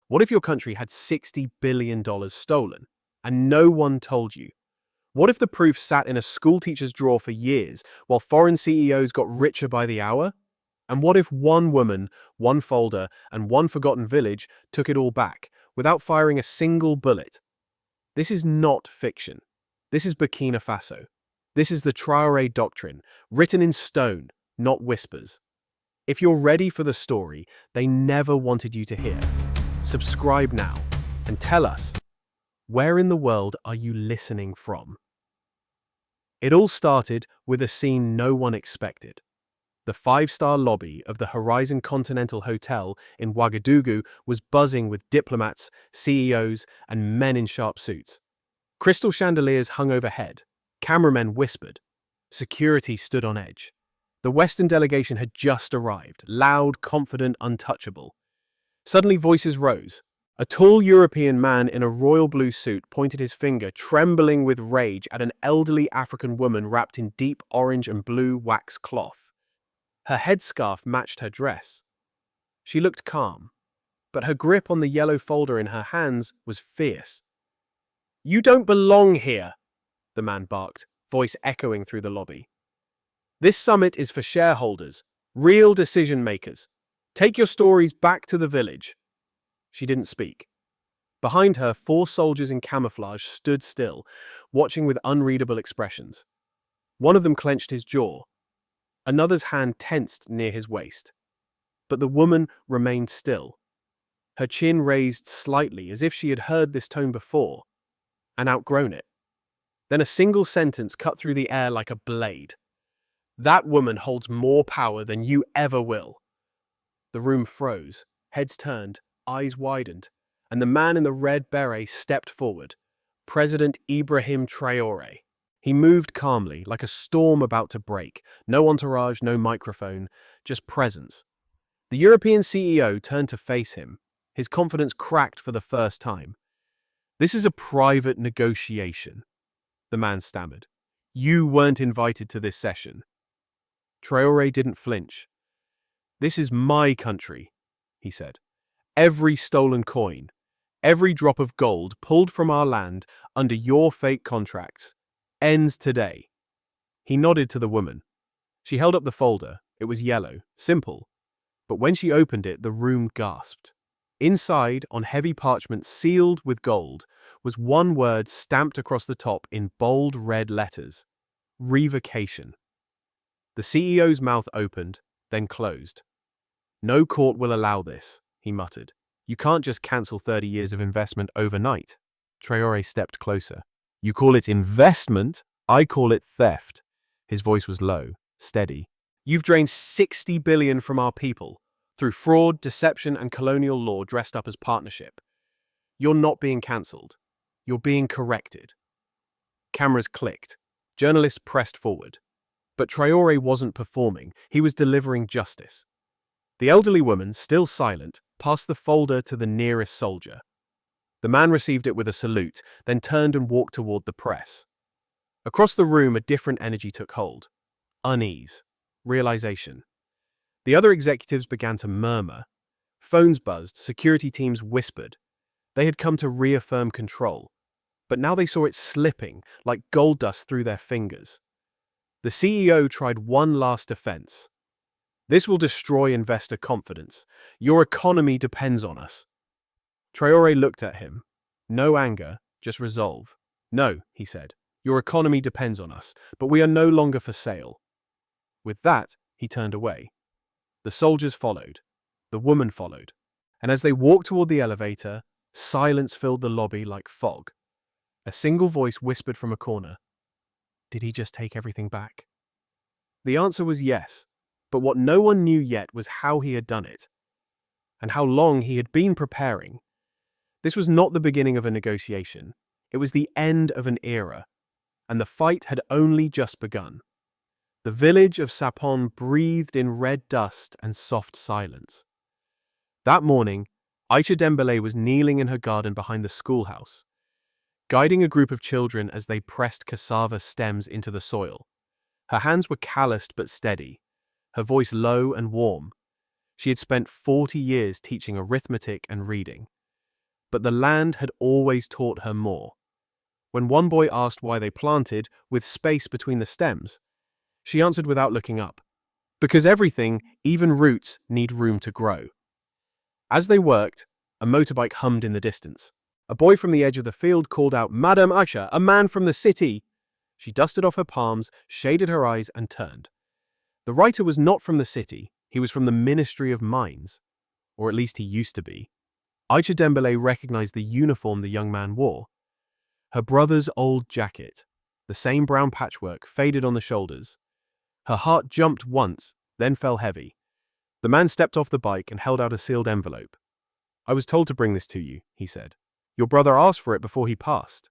What if your country had $60 billion stolen and no one told you? What if the proof sat in a schoolteacher's drawer for years while foreign CEOs got richer by the hour? And what if one woman, one folder, and one forgotten village took it all back without firing a single bullet? This is not fiction. This is Burkina Faso. This is the Traoré doctrine, written in stone, not whispers. If you're ready for the story they never wanted you to hear, subscribe now and tell us, where in the world are you listening from? It all started with a scene no one expected. The five-star lobby of the Horizon Continental Hotel in Ouagadougou was buzzing with diplomats, CEOs, and men in sharp suits. Crystal chandeliers hung overhead. Cameramen whispered. Security stood on edge. The Western delegation had just arrived, loud, confident, untouchable. Suddenly voices rose. A tall European man in a royal blue suit pointed his finger, trembling with rage, at an elderly African woman wrapped in deep orange and blue wax cloth. Her headscarf matched her dress. She looked calm, but her grip on the yellow folder in her hands was fierce. "You don't belong here," the man barked, voice echoing through the lobby. "This summit is for shareholders, real decision-makers. Take your stories back to the village." She didn't speak. Behind her, 4 soldiers in camouflage stood still, watching with unreadable expressions. One of them clenched his jaw. Another's hand tensed near his waist. But the woman remained still. Her chin raised slightly as if she had heard this tone before and outgrown it. Then a single sentence cut through the air like a blade. "That woman holds more power than you ever will." The room froze, heads turned, eyes widened, and the man in the red beret stepped forward. President Ibrahim Traoré. He moved calmly, like a storm about to break. No entourage, no microphone, just presence. The European CEO turned to face him. His confidence cracked for the first time. "This is a private negotiation," the man stammered. "You weren't invited to this session." Traoré didn't flinch. "This is my country," he said. "Every stolen coin, every drop of gold pulled from our land under your fake contracts, ends today." He nodded to the woman. She held up the folder. It was yellow, simple. But when she opened it, the room gasped. Inside, on heavy parchment sealed with gold, was one word stamped across the top in bold red letters: revocation. The CEO's mouth opened, then closed. "No court will allow this," he muttered. "You can't just cancel 30 years of investment overnight." Traoré stepped closer. "You call it investment? I call it theft." His voice was low, steady. "You've drained $60 billion from our people, through fraud, deception, and colonial law dressed up as partnership. You're not being cancelled. You're being corrected." Cameras clicked. Journalists pressed forward. But Traoré wasn't performing. He was delivering justice. The elderly woman, still silent, passed the folder to the nearest soldier. The man received it with a salute, then turned and walked toward the press. Across the room, a different energy took hold. Unease. Realization. The other executives began to murmur. Phones buzzed, security teams whispered. They had come to reaffirm control. But now they saw it slipping, like gold dust through their fingers. The CEO tried one last defense. "This will destroy investor confidence. Your economy depends on us." Traoré looked at him. No anger, just resolve. "No," he said. "Your economy depends on us, but we are no longer for sale." With that, he turned away. The soldiers followed. The woman followed. And as they walked toward the elevator, silence filled the lobby like fog. A single voice whispered from a corner, "Did he just take everything back?" The answer was yes, but what no one knew yet was how he had done it, and how long he had been preparing. This was not the beginning of a negotiation. It was the end of an era, and the fight had only just begun. The village of Sapon breathed in red dust and soft silence. That morning, Aisha Dembele was kneeling in her garden behind the schoolhouse, guiding a group of children as they pressed cassava stems into the soil. Her hands were calloused but steady, her voice low and warm. She had spent 40 years teaching arithmetic and reading. But the land had always taught her more. When one boy asked why they planted, with space between the stems, she answered without looking up. Because everything, even roots, need room to grow. As they worked, a motorbike hummed in the distance. A boy from the edge of the field called out, "Madam Aisha, a man from the city!" She dusted off her palms, shaded her eyes, and turned. The writer was not from the city. He was from the Ministry of Mines. Or at least he used to be. Aisha Dembele recognized the uniform the young man wore. Her brother's old jacket, the same brown patchwork, faded on the shoulders. Her heart jumped once, then fell heavy. The man stepped off the bike and held out a sealed envelope. "I was told to bring this to you," he said. "Your brother asked for it before he passed."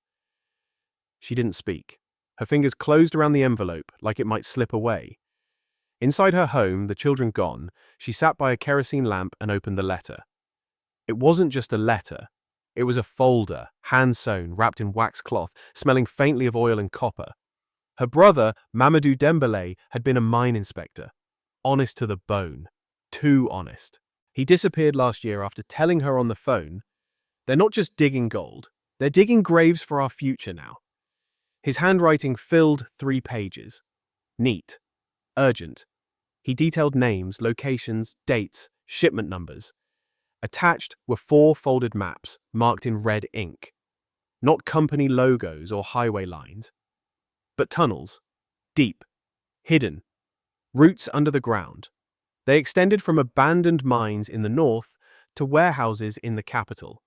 She didn't speak. Her fingers closed around the envelope like it might slip away. Inside her home, the children gone, she sat by a kerosene lamp and opened the letter. It wasn't just a letter. It was a folder, hand-sewn, wrapped in wax cloth, smelling faintly of oil and copper. Her brother, Mamadou Dembele, had been a mine inspector. Honest to the bone. Too honest. He disappeared last year after telling her on the phone, "They're not just digging gold, they're digging graves for our future now." His handwriting filled 3 pages. Neat. Urgent. He detailed names, locations, dates, shipment numbers. Attached were 4 folded maps, marked in red ink. Not company logos or highway lines, but tunnels. Deep. Hidden. Routes under the ground. They extended from abandoned mines in the north to warehouses in the capital.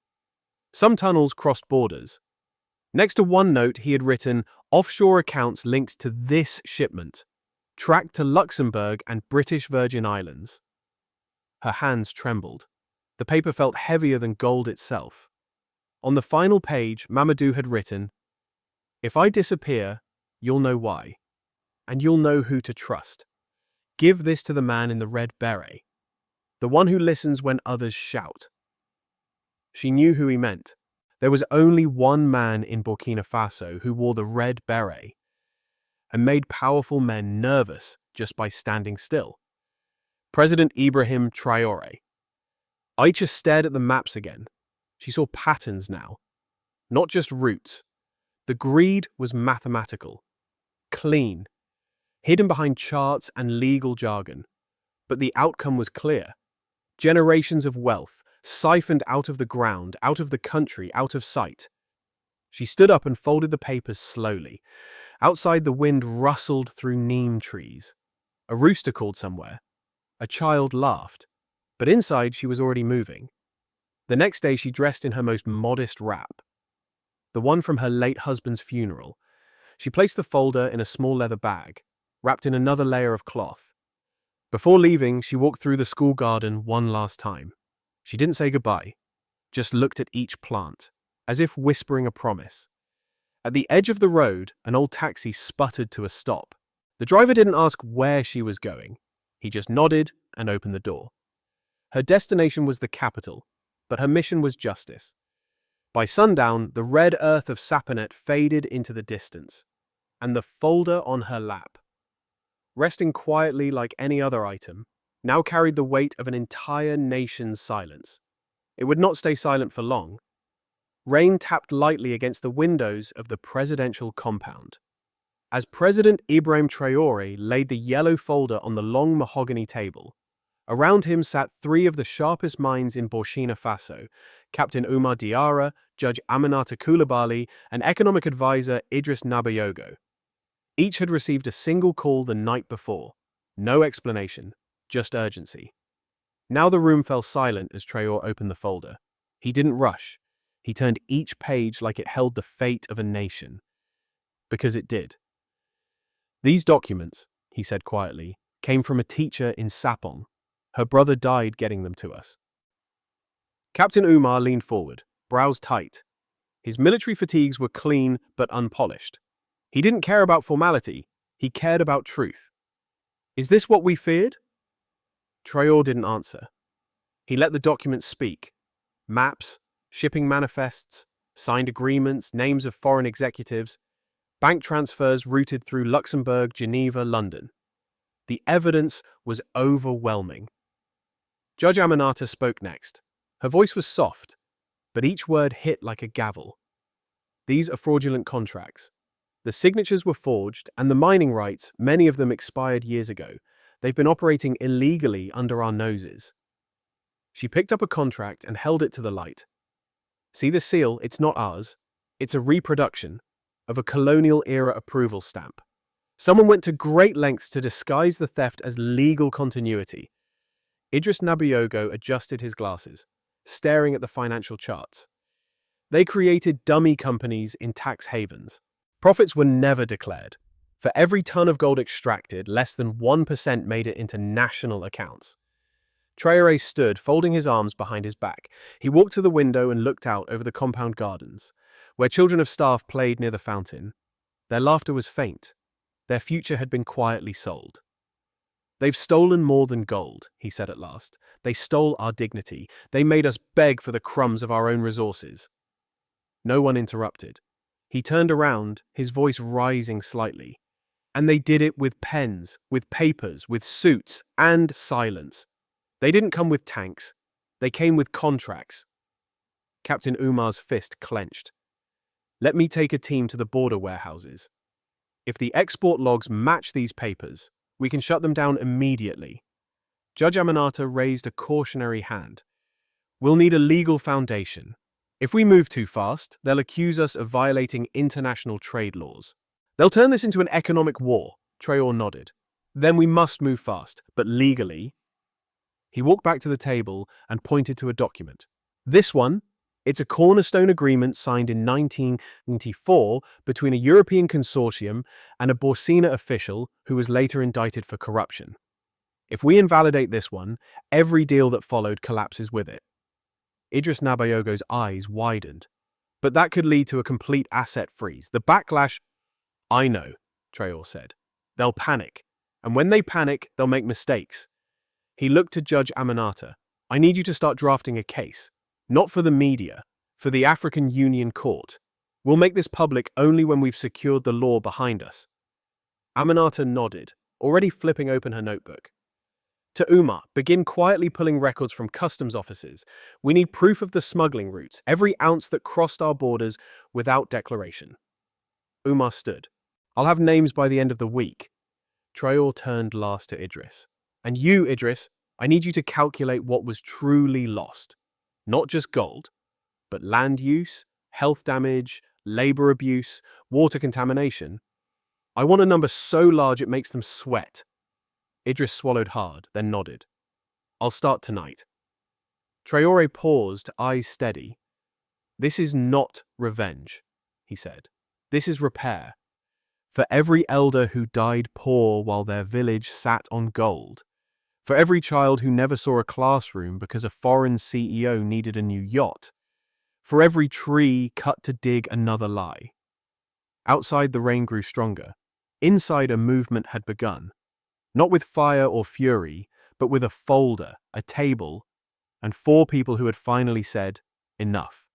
Some tunnels crossed borders. Next to one note he had written, "Offshore accounts linked to this shipment. Tracked to Luxembourg and British Virgin Islands." Her hands trembled. The paper felt heavier than gold itself. On the final page, Mamadou had written, "If I disappear, you'll know why. And you'll know who to trust. Give this to the man in the red beret. The one who listens when others shout." She knew who he meant. There was only one man in Burkina Faso who wore the red beret and made powerful men nervous just by standing still. President Ibrahim Traoré. Aisha stared at the maps again. She saw patterns now, not just routes. The greed was mathematical, clean, hidden behind charts and legal jargon. But the outcome was clear. Generations of wealth, siphoned out of the ground, out of the country, out of sight. She stood up and folded the papers slowly. Outside, the wind rustled through neem trees. A rooster called somewhere. A child laughed. But inside, she was already moving. The next day, she dressed in her most modest wrap, the one from her late husband's funeral. She placed the folder in a small leather bag, wrapped in another layer of cloth. Before leaving, she walked through the school garden one last time. She didn't say goodbye, just looked at each plant, as if whispering a promise. At the edge of the road, an old taxi sputtered to a stop. The driver didn't ask where she was going. He just nodded and opened the door. Her destination was the capital, but her mission was justice. By sundown, the red earth of Saponet faded into the distance, and the folder on her lap, resting quietly like any other item, now carried the weight of an entire nation's silence. It would not stay silent for long. Rain tapped lightly against the windows of the presidential compound. As President Ibrahim Traoré laid the yellow folder on the long mahogany table, around him sat 3 of the sharpest minds in Burkina Faso, Captain Oumar Diarra, Judge Aminata Coulibaly, and economic advisor Idriss Nabayogo. Each had received a single call the night before. No explanation, just urgency. Now the room fell silent as Traoré opened the folder. He didn't rush. He turned each page like it held the fate of a nation. Because it did. "These documents," he said quietly, "came from a teacher in Sapong. Her brother died getting them to us." Captain Oumar leaned forward, brows tight. His military fatigues were clean but unpolished. He didn't care about formality. He cared about truth. "Is this what we feared?" Traoré didn't answer. He let the documents speak. Maps, shipping manifests, signed agreements, names of foreign executives, bank transfers routed through Luxembourg, Geneva, London. The evidence was overwhelming. Judge Aminata spoke next. Her voice was soft, but each word hit like a gavel. These are fraudulent contracts. The signatures were forged, and the mining rights, many of them expired years ago. They've been operating illegally under our noses. She picked up a contract and held it to the light. See the seal? It's not ours. It's a reproduction of a colonial-era approval stamp. Someone went to great lengths to disguise the theft as legal continuity. Idris Nabuyogo adjusted his glasses, staring at the financial charts. They created dummy companies in tax havens. Profits were never declared. For every ton of gold extracted, less than 1% made it into national accounts. Traoré stood, folding his arms behind his back. He walked to the window and looked out over the compound gardens, where children of staff played near the fountain. Their laughter was faint. Their future had been quietly sold. "They've stolen more than gold," he said at last. "They stole our dignity. They made us beg for the crumbs of our own resources." No one interrupted. He turned around, his voice rising slightly. "And they did it with pens, with papers, with suits, and silence. They didn't come with tanks. They came with contracts." Captain Umar's fist clenched. "Let me take a team to the border warehouses. If the export logs match these papers, we can shut them down immediately." Judge Aminata raised a cautionary hand. "We'll need a legal foundation. If we move too fast, they'll accuse us of violating international trade laws. They'll turn this into an economic war." Traoré nodded. "Then we must move fast, but legally." He walked back to the table and pointed to a document. "This one? It's a cornerstone agreement signed in 1994 between a European consortium and a Burkina official who was later indicted for corruption. If we invalidate this one, every deal that followed collapses with it." Idris Nabuyogo's eyes widened. "But that could lead to a complete asset freeze. The backlash—" "I know," Traoré said. "They'll panic. And when they panic, they'll make mistakes." He looked to Judge Aminata. "I need you to start drafting a case. Not for the media, for the African Union Court. We'll make this public only when we've secured the law behind us." Aminata nodded, already flipping open her notebook. "To Umar, begin quietly pulling records from customs officers. We need proof of the smuggling routes, every ounce that crossed our borders without declaration." Umar stood. "I'll have names by the end of the week." Traoré turned last to Idris. "And you, Idris, I need you to calculate what was truly lost. Not just gold, but land use, health damage, labor abuse, water contamination. I want a number so large it makes them sweat." Idris swallowed hard, then nodded. "I'll start tonight." Traoré paused, eyes steady. "This is not revenge," he said. "This is repair. For every elder who died poor while their village sat on gold. For every child who never saw a classroom because a foreign CEO needed a new yacht. For every tree cut to dig another lie." Outside, the rain grew stronger. Inside, a movement had begun. Not with fire or fury, but with a folder, a table, and 4 people who had finally said, "Enough."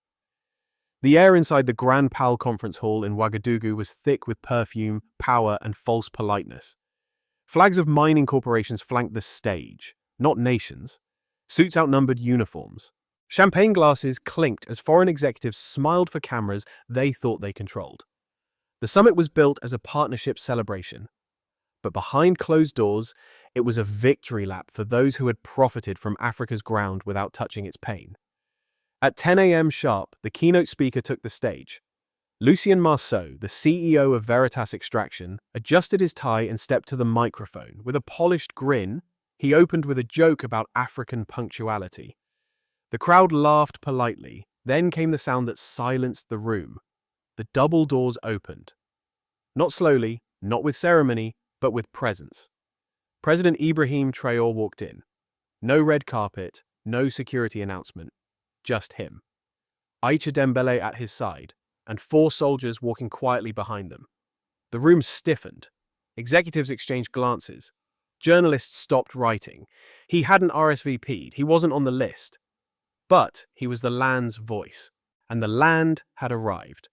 The air inside the Grand Pal conference hall in Ouagadougou was thick with perfume, power, and false politeness. Flags of mining corporations flanked the stage, not nations. Suits outnumbered uniforms. Champagne glasses clinked as foreign executives smiled for cameras they thought they controlled. The summit was built as a partnership celebration. But behind closed doors, it was a victory lap for those who had profited from Africa's ground without touching its pain. At 10 a.m. sharp, the keynote speaker took the stage. Lucien Marceau, the CEO of Veritas Extraction, adjusted his tie and stepped to the microphone. With a polished grin, he opened with a joke about African punctuality. The crowd laughed politely. Then came the sound that silenced the room. The double doors opened. Not slowly, not with ceremony, but with presence. President Ibrahim Traoré walked in. No red carpet, no security announcement. Just him. Aïcha Dembélé at his side, and 4 soldiers walking quietly behind them. The room stiffened. Executives exchanged glances. Journalists stopped writing. He hadn't RSVP'd, he wasn't on the list. But he was the land's voice, and the land had arrived.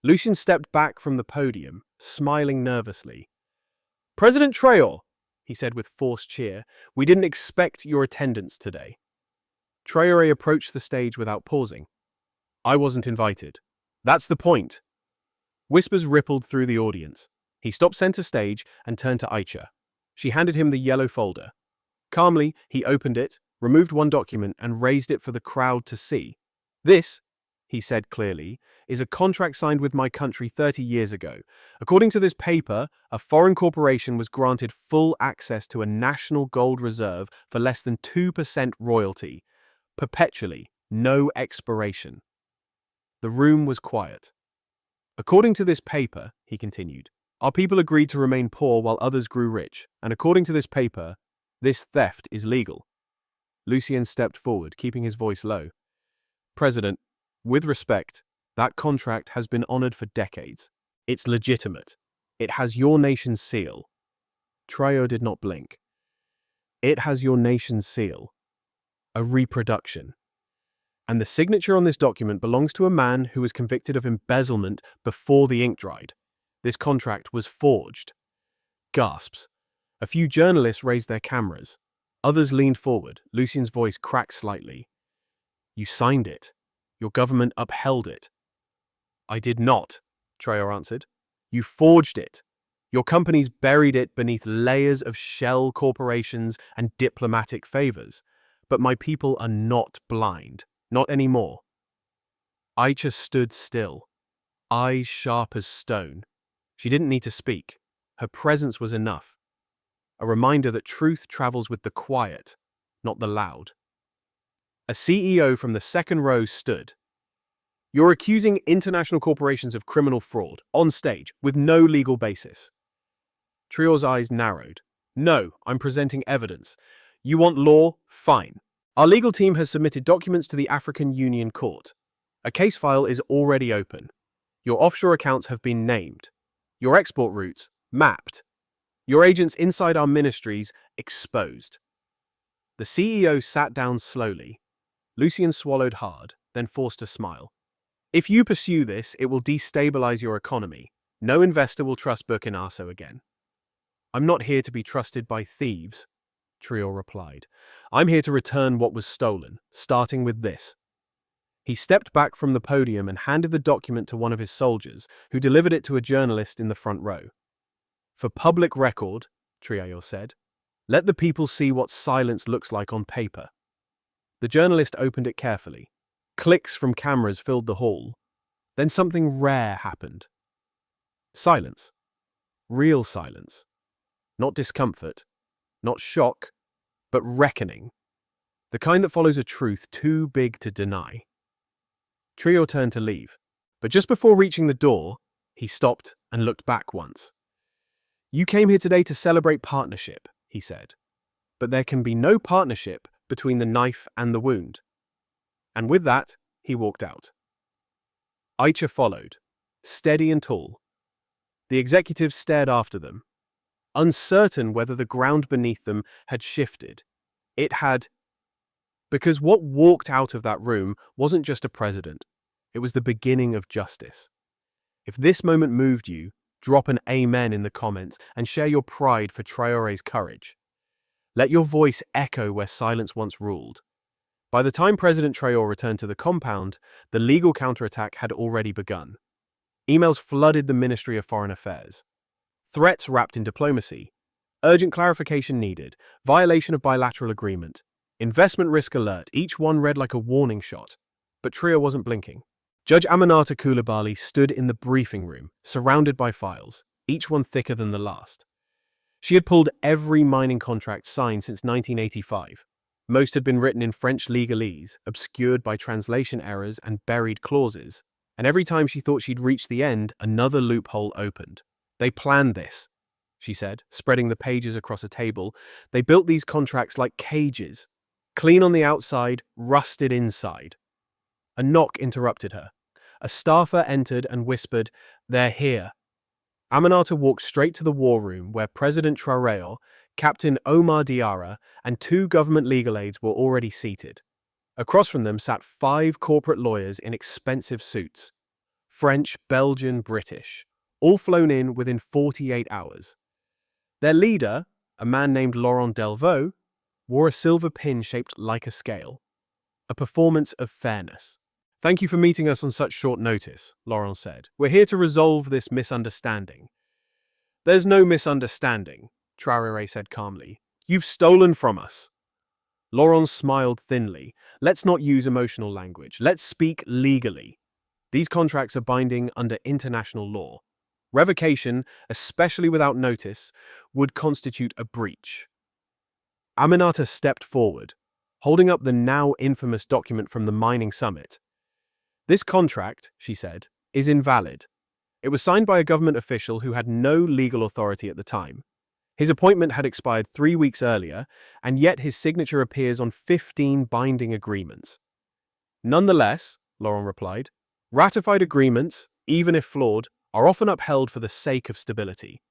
Lucien stepped back from the podium, smiling nervously. "President Traoré," he said with forced cheer, "we didn't expect your attendance today." Traoré approached the stage without pausing. I wasn't invited. That's the point. Whispers rippled through the audience. He stopped center stage and turned to Aicha. She handed him the yellow folder. Calmly, he opened it, removed one document, and raised it for the crowd to see. This, he said clearly, is a contract signed with my country 30 years ago. According to this paper, a foreign corporation was granted full access to a national gold reserve for less than 2% royalty, perpetually, no expiration. The room was quiet. According to this paper, he continued, our people agreed to remain poor while others grew rich, and according to this paper, this theft is legal. Lucien stepped forward, keeping his voice low. President, with respect, that contract has been honored for decades. It's legitimate. It has your nation's seal. Traoré did not blink. It has your nation's seal. A reproduction. And the signature on this document belongs to a man who was convicted of embezzlement before the ink dried. This contract was forged. Gasps. A few journalists raised their cameras. Others leaned forward. Lucien's voice cracked slightly. You signed it. Your government upheld it. I did not, Traoré answered. You forged it. Your companies buried it beneath layers of shell corporations and diplomatic favors. But my people are not blind. Not anymore. Aicha stood still, eyes sharp as stone. She didn't need to speak. Her presence was enough. A reminder that truth travels with the quiet, not the loud. A CEO from the second row stood. You're accusing international corporations of criminal fraud, on stage, with no legal basis. Traoré's eyes narrowed. No, I'm presenting evidence. You want law? Fine. Our legal team has submitted documents to the African Union Court. A case file is already open. Your offshore accounts have been named. Your export routes, mapped. Your agents inside our ministries, exposed. The CEO sat down slowly. Lucien swallowed hard, then forced a smile. If you pursue this, it will destabilize your economy. No investor will trust Burkina Faso again. I'm not here to be trusted by thieves, Traoré replied. I'm here to return what was stolen, starting with this. He stepped back from the podium and handed the document to one of his soldiers, who delivered it to a journalist in the front row. For public record, Traoré said, let the people see what silence looks like on paper. The journalist opened it carefully. Clicks from cameras filled the hall. Then something rare happened. Silence. Real silence. Not discomfort. Not shock, but reckoning. The kind that follows a truth too big to deny. Traoré turned to leave, but just before reaching the door, he stopped and looked back once. You came here today to celebrate partnership, he said, but there can be no partnership between the knife and the wound. And with that, he walked out. Aicha followed, steady and tall. The executives stared after them, uncertain whether the ground beneath them had shifted. It had, because what walked out of that room wasn't just a president. It was the beginning of justice. If this moment moved you, drop an amen in the comments and share your pride for Traoré's courage. Let your voice echo where silence once ruled. By the time President Traoré returned to the compound, the legal counterattack had already begun. Emails flooded the Ministry of Foreign Affairs. Threats wrapped in diplomacy. Urgent clarification needed. Violation of bilateral agreement. Investment risk alert. Each one read like a warning shot. But Traoré wasn't blinking. Judge Aminata Coulibaly stood in the briefing room, surrounded by files, each one thicker than the last. She had pulled every mining contract signed since 1985. Most had been written in French legalese, obscured by translation errors and buried clauses. And every time she thought she'd reached the end, another loophole opened. They planned this, she said, spreading the pages across a table. They built these contracts like cages, clean on the outside, rusted inside. A knock interrupted her. A staffer entered and whispered, "They're here." Aminata walked straight to the war room where President Traoré, Captain Omar Diarra, and 2 government legal aides were already seated. Across from them sat 5 corporate lawyers in expensive suits. French, Belgian, British. All flown in within 48 hours. Their leader, a man named Laurent Delvaux, wore a silver pin shaped like a scale, a performance of fairness. Thank you for meeting us on such short notice, Laurent said. We're here to resolve this misunderstanding. There's no misunderstanding, Traoré said calmly. You've stolen from us. Laurent smiled thinly. Let's not use emotional language. Let's speak legally. These contracts are binding under international law. Revocation, especially without notice, would constitute a breach. Aminata stepped forward, holding up the now infamous document from the mining summit. This contract, she said, is invalid. It was signed by a government official who had no legal authority at the time. His appointment had expired 3 weeks earlier, and yet his signature appears on 15 binding agreements. Nonetheless, Laurent replied, ratified agreements, even if flawed, are often upheld for the sake of stability.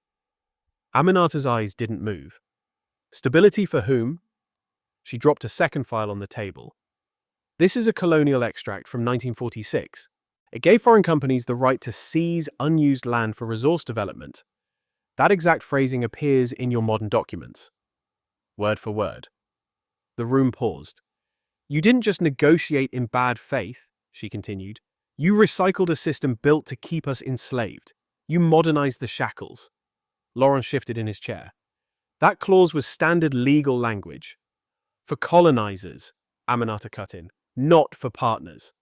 Aminata's eyes didn't move. Stability for whom? She dropped a second file on the table. This is a colonial extract from 1946. It gave foreign companies the right to seize unused land for resource development. That exact phrasing appears in your modern documents. Word for word. The room paused. You didn't just negotiate in bad faith, she continued. You recycled a system built to keep us enslaved. You modernized the shackles. Laurent shifted in his chair. That clause was standard legal language. For colonizers, Aminata cut in, not for partners.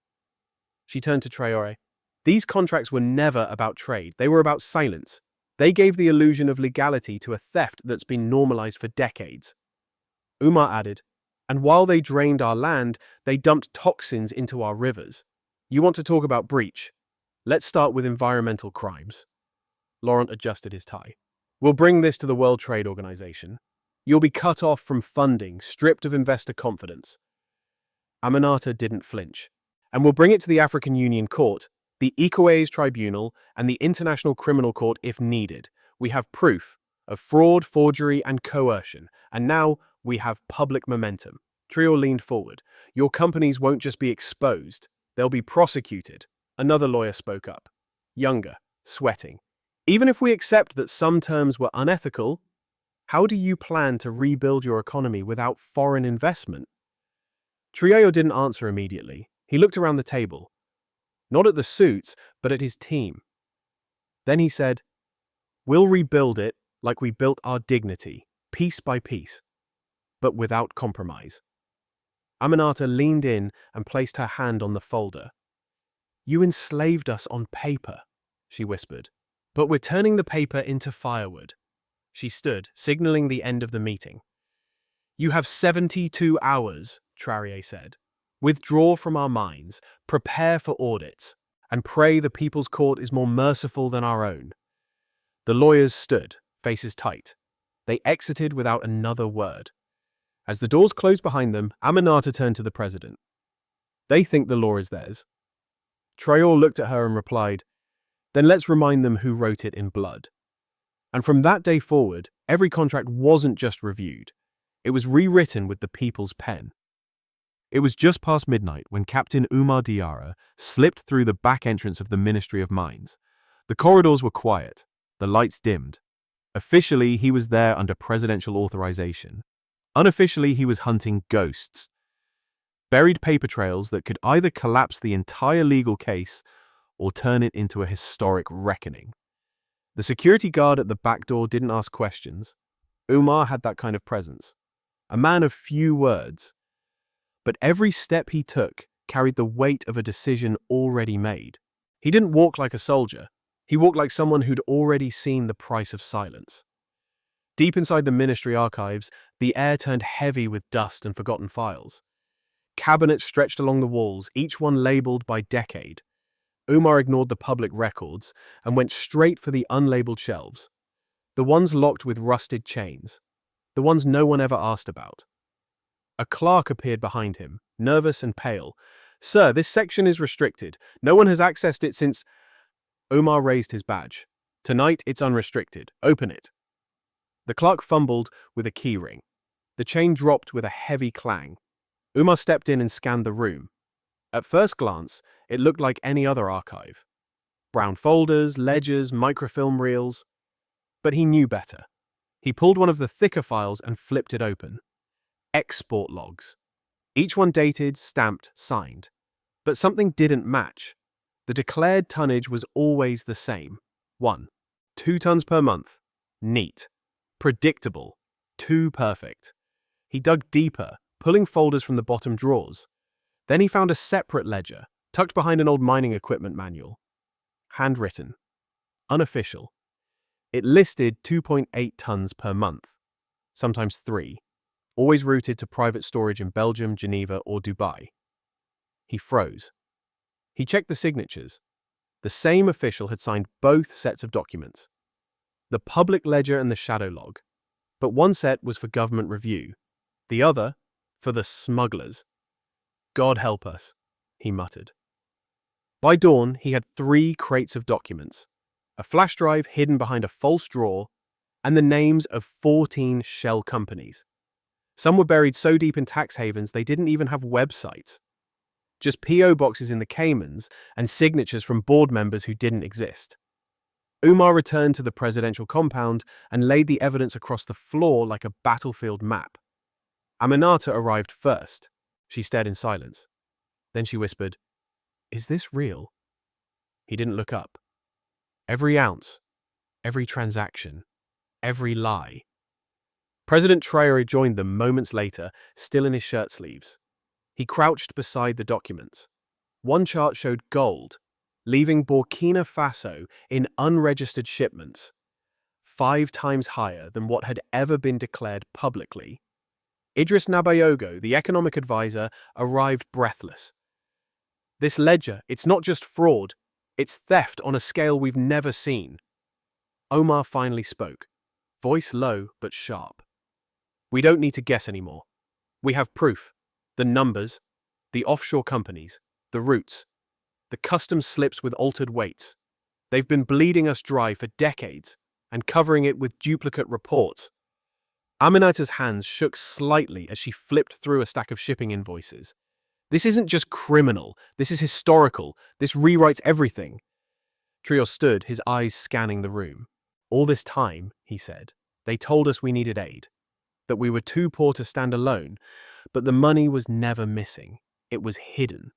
She turned to Traoré. These contracts were never about trade. They were about silence. They gave the illusion of legality to a theft that's been normalized for decades. Umar added, and while they drained our land, they dumped toxins into our rivers. You want to talk about breach? Let's start with environmental crimes. Laurent adjusted his tie. We'll bring this to the World Trade Organization. You'll be cut off from funding, stripped of investor confidence. Aminata didn't flinch. And we'll bring it to the African Union Court, the ECOWAS Tribunal, and the International Criminal Court if needed. We have proof of fraud, forgery, and coercion. And now we have public momentum. Trio leaned forward. Your companies won't just be exposed. They'll be prosecuted. Another lawyer spoke up. Younger, sweating. Even if we accept that some terms were unethical, how do you plan to rebuild your economy without foreign investment? Trio didn't answer immediately. He looked around the table. Not at the suits, but at his team. Then he said, we'll rebuild it like we built our dignity, piece by piece, but without compromise. Aminata leaned in and placed her hand on the folder. You enslaved us on paper, she whispered, but we're turning the paper into firewood. She stood, signaling the end of the meeting. You have 72 hours, Traoré said. Withdraw from our minds, prepare for audits, and pray the People's Court is more merciful than our own. The lawyers stood, faces tight. They exited without another word. As the doors closed behind them, Aminata turned to the president. They think the law is theirs. Traoré looked at her and replied, then let's remind them who wrote it in blood. And from that day forward, every contract wasn't just reviewed. It was rewritten with the people's pen. It was just past midnight when Captain Umar Diarra slipped through the back entrance of the Ministry of Mines. The corridors were quiet, the lights dimmed. Officially, he was there under presidential authorization. Unofficially, he was hunting ghosts. Buried paper trails that could either collapse the entire legal case or turn it into a historic reckoning. The security guard at the back door didn't ask questions. Umar had that kind of presence. A man of few words. But every step he took carried the weight of a decision already made. He didn't walk like a soldier. He walked like someone who'd already seen the price of silence. Deep inside the ministry archives, the air turned heavy with dust and forgotten files. Cabinets stretched along the walls, each one labeled by decade. Umar ignored the public records and went straight for the unlabeled shelves. The ones locked with rusted chains. The ones no one ever asked about. A clerk appeared behind him, nervous and pale. Sir, this section is restricted. No one has accessed it since... Umar raised his badge. Tonight, it's unrestricted. Open it. The clerk fumbled with a key ring. The chain dropped with a heavy clang. Umar stepped in and scanned the room. At first glance, it looked like any other archive. Brown folders, ledgers, microfilm reels. But he knew better. He pulled one of the thicker files and flipped it open. Export logs. Each one dated, stamped, signed. But something didn't match. The declared tonnage was always the same. 1. 2 tons per month. Neat. Predictable. Too perfect. He dug deeper, pulling folders from the bottom drawers. Then he found a separate ledger, tucked behind an old mining equipment manual. Handwritten. Unofficial. It listed 2.8 tons per month. Sometimes 3. Always routed to private storage in Belgium, Geneva, or Dubai. He froze. He checked the signatures. The same official had signed both sets of documents. The public ledger and the shadow log. But one set was for government review. The other, for the smugglers. God help us, he muttered. By dawn, he had 3 crates of documents, a flash drive hidden behind a false drawer, and the names of 14 shell companies. Some were buried so deep in tax havens they didn't even have websites. Just P.O. boxes in the Caymans and signatures from board members who didn't exist. Umar returned to the presidential compound and laid the evidence across the floor like a battlefield map. Aminata arrived first. She stared in silence. Then she whispered, "Is this real?" He didn't look up. Every ounce, every transaction, every lie. President Traoré joined them moments later, still in his shirt sleeves. He crouched beside the documents. One chart showed gold, leaving Burkina Faso in unregistered shipments, 5 times higher than what had ever been declared publicly. Idris Nabayogo, the economic advisor, arrived breathless. "This ledger, it's not just fraud, it's theft on a scale we've never seen." Omar finally spoke, voice low but sharp. "We don't need to guess anymore. We have proof. The numbers, the offshore companies, the routes, the customs slips with altered weights. They've been bleeding us dry for decades and covering it with duplicate reports." Aminata's hands shook slightly as she flipped through a stack of shipping invoices. "This isn't just criminal, this is historical. This rewrites everything." Trios stood, his eyes scanning the room. "All this time," he said, "they told us we needed aid, that we were too poor to stand alone, but the money was never missing. It was hidden."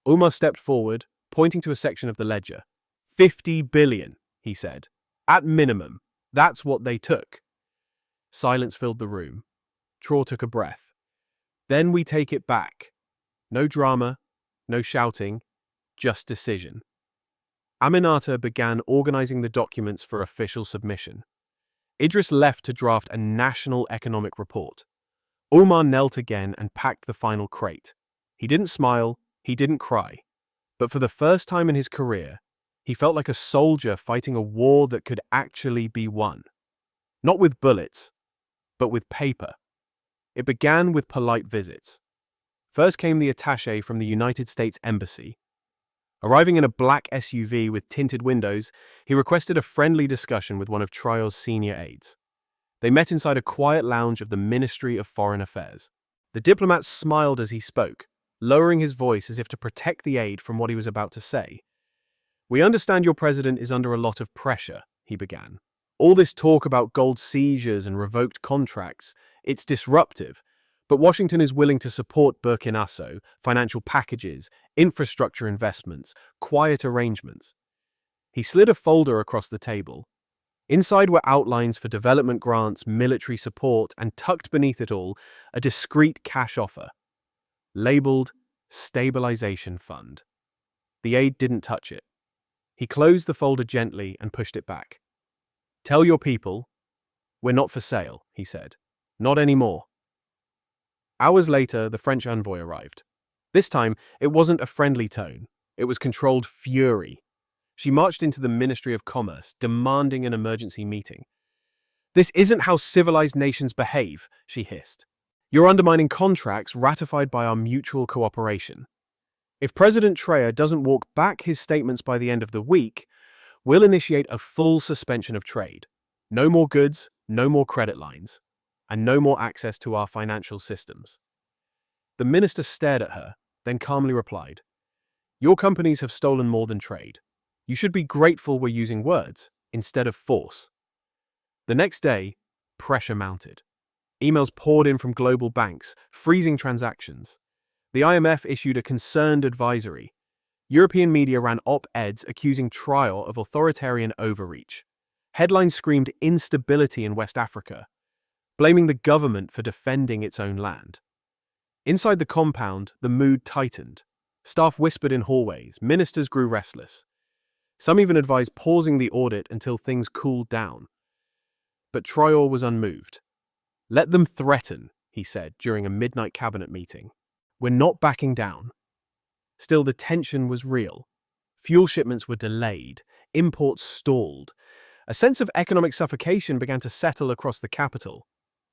Umar stepped forward, pointing to a section of the ledger. 50 billion, he said. "At minimum, that's what they took." Silence filled the room. Traoré took a breath. "Then we take it back. No drama, no shouting, just decision." Aminata began organizing the documents for official submission. Idris left to draft a national economic report. Umar knelt again and packed the final crate. He didn't smile, he didn't cry. But for the first time in his career, he felt like a soldier fighting a war that could actually be won. Not with bullets, but with paper. It began with polite visits. First came the attaché from the United States Embassy. Arriving in a black SUV with tinted windows, he requested a friendly discussion with one of Traoré's senior aides. They met inside a quiet lounge of the Ministry of Foreign Affairs. The diplomat smiled as he spoke, lowering his voice as if to protect the aide from what he was about to say. "We understand your president is under a lot of pressure," he began. "All this talk about gold seizures and revoked contracts, it's disruptive. But Washington is willing to support Burkina Faso, financial packages, infrastructure investments, quiet arrangements." He slid a folder across the table. Inside were outlines for development grants, military support, and tucked beneath it all, a discreet cash offer, labeled Stabilization Fund. The aide didn't touch it. He closed the folder gently and pushed it back. "Tell your people, we're not for sale," he said. "Not anymore." Hours later, the French envoy arrived. This time, it wasn't a friendly tone. It was controlled fury. She marched into the Ministry of Commerce, demanding an emergency meeting. "This isn't how civilized nations behave," she hissed. "You're undermining contracts ratified by our mutual cooperation. If President Traoré doesn't walk back his statements by the end of the week, we'll initiate a full suspension of trade. No more goods, no more credit lines, and no more access to our financial systems." The minister stared at her, then calmly replied, "Your companies have stolen more than trade. You should be grateful we're using words instead of force." The next day, pressure mounted. Emails poured in from global banks, freezing transactions. The IMF issued a concerned advisory. European media ran op-eds accusing Traoré of authoritarian overreach. Headlines screamed instability in West Africa, blaming the government for defending its own land. Inside the compound, the mood tightened. Staff whispered in hallways, ministers grew restless. Some even advised pausing the audit until things cooled down. But Traoré was unmoved. "Let them threaten," he said during a midnight cabinet meeting. "We're not backing down." Still, the tension was real. Fuel shipments were delayed, imports stalled. A sense of economic suffocation began to settle across the capital.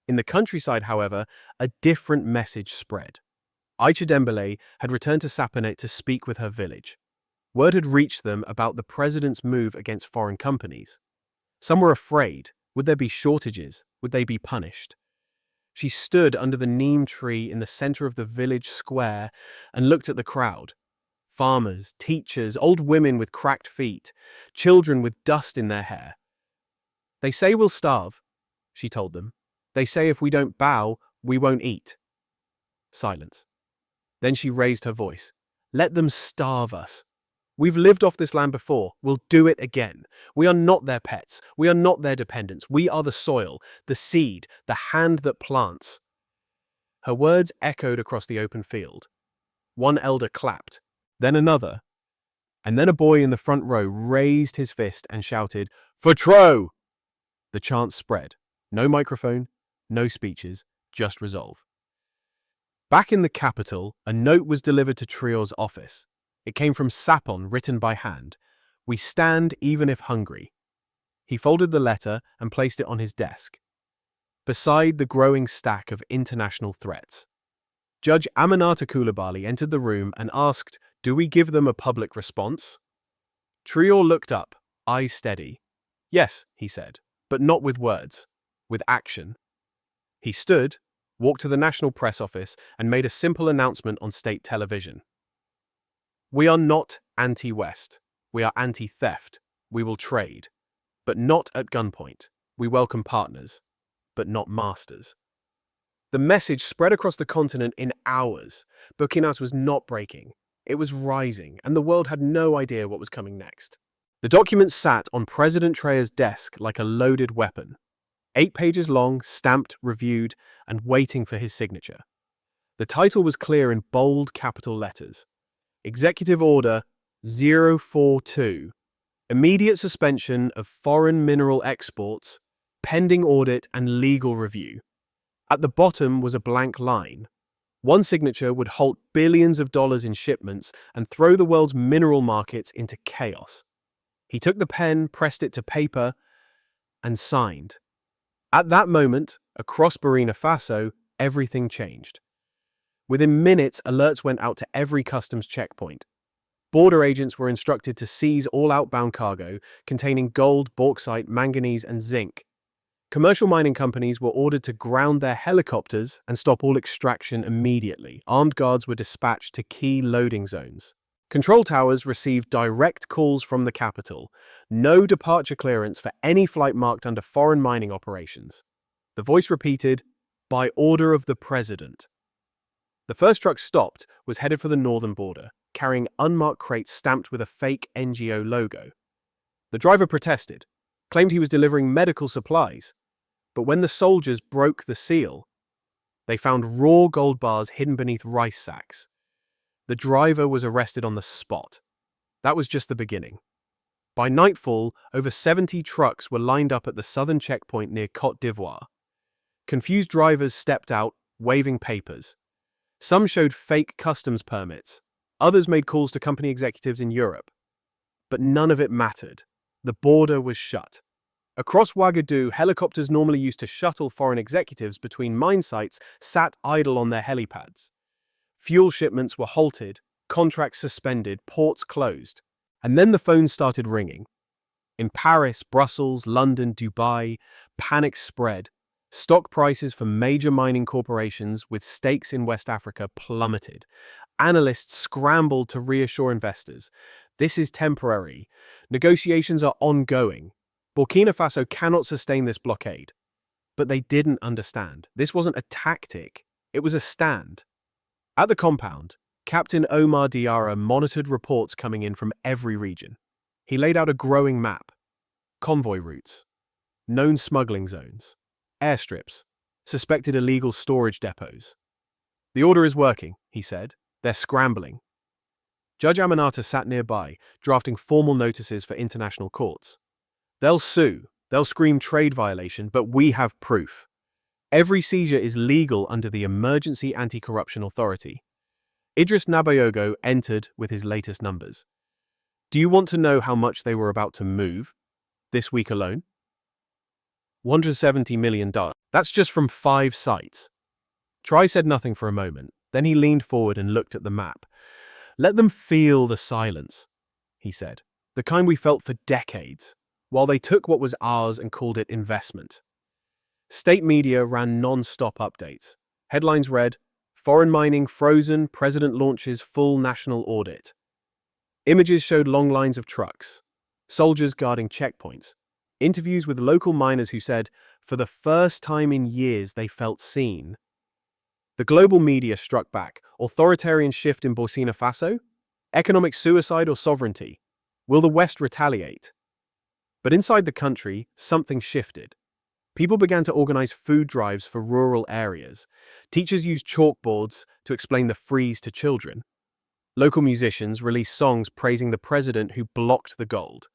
In the countryside, however, a different message spread. Aïcha Dembélé had returned to Saponet to speak with her village. Word had reached them about the president's move against foreign companies. Some were afraid. Would there be shortages? Would they be punished? She stood under the neem tree in the center of the village square and looked at the crowd. Farmers, teachers, old women with cracked feet, children with dust in their hair. "They say we'll starve," she told them. "They say if we don't bow, we won't eat." Silence. Then she raised her voice. "Let them starve us. We've lived off this land before. We'll do it again. We are not their pets. We are not their dependents. We are the soil, the seed, the hand that plants." Her words echoed across the open field. One elder clapped, then another, and then a boy in the front row raised his fist and shouted, "For Traoré!" The chant spread. No microphone, no speeches, just resolve. Back in the capital, a note was delivered to Traoré's office. It came from Sapon, written by hand. "We stand even if hungry." He folded the letter and placed it on his desk, beside the growing stack of international threats. Judge Aminata Coulibaly entered the room and asked, "Do we give them a public response?" Traoré looked up, eyes steady. "Yes," he said, "but not with words, with action." He stood, walked to the National Press Office, and made a simple announcement on state television. "We are not anti-West. We are anti-theft. We will trade, but not at gunpoint. We welcome partners, but not masters." The message spread across the continent in hours. Burkina Faso was not breaking. It was rising, and the world had no idea what was coming next. The document sat on President Traoré's desk like a loaded weapon. 8 pages long, stamped, reviewed, and waiting for his signature. The title was clear in bold capital letters. Executive Order 042. Immediate suspension of foreign mineral exports, pending audit and legal review. At the bottom was a blank line. One signature would halt billions of dollars in shipments and throw the world's mineral markets into chaos. He took the pen, pressed it to paper, and signed. At that moment, across Burkina Faso, everything changed. Within minutes, alerts went out to every customs checkpoint. Border agents were instructed to seize all outbound cargo containing gold, bauxite, manganese, and zinc. Commercial mining companies were ordered to ground their helicopters and stop all extraction immediately. Armed guards were dispatched to key loading zones. Control towers received direct calls from the capital. No departure clearance for any flight marked under foreign mining operations. The voice repeated, "By order of the President." The first truck stopped was headed for the northern border, carrying unmarked crates stamped with a fake NGO logo. The driver protested, claimed he was delivering medical supplies. But when the soldiers broke the seal, they found raw gold bars hidden beneath rice sacks. The driver was arrested on the spot. That was just the beginning. By nightfall, over 70 trucks were lined up at the southern checkpoint near Côte d'Ivoire. Confused drivers stepped out, waving papers. Some showed fake customs permits. Others made calls to company executives in Europe. But none of it mattered. The border was shut. Across Ouagadougou, helicopters normally used to shuttle foreign executives between mine sites sat idle on their helipads. Fuel shipments were halted, contracts suspended, ports closed. And then the phones started ringing. In Paris, Brussels, London, Dubai, panic spread. Stock prices for major mining corporations with stakes in West Africa plummeted. Analysts scrambled to reassure investors. This is temporary. Negotiations are ongoing. Burkina Faso cannot sustain this blockade. But they didn't understand. This wasn't a tactic. It was a stand. At the compound, Captain Omar Diarra monitored reports coming in from every region. He laid out a growing map: convoy routes, known smuggling zones, airstrips, suspected illegal storage depots. "The order is working," he said. "They're scrambling." Judge Aminata sat nearby, drafting formal notices for international courts. "They'll sue, they'll scream trade violation, but we have proof. Every seizure is legal under the Emergency Anti-Corruption Authority." Idris Nabayogo entered with his latest numbers. "Do you want to know how much they were about to move this week alone?" $170 million. That's just from 5 sites. Try said nothing for a moment. Then he leaned forward and looked at the map. "Let them feel the silence," he said. "The kind we felt for decades, while they took what was ours and called it investment." State media ran non-stop updates. Headlines read, "Foreign mining frozen, President launches full national audit." Images showed long lines of trucks, soldiers guarding checkpoints, interviews with local miners who said, for the first time in years, they felt seen. The global media struck back. Authoritarian shift in Burkina Faso? Economic suicide or sovereignty? Will the West retaliate? But inside the country, something shifted. People began to organize food drives for rural areas. Teachers used chalkboards to explain the freeze to children. Local musicians released songs praising the president who blocked the gold.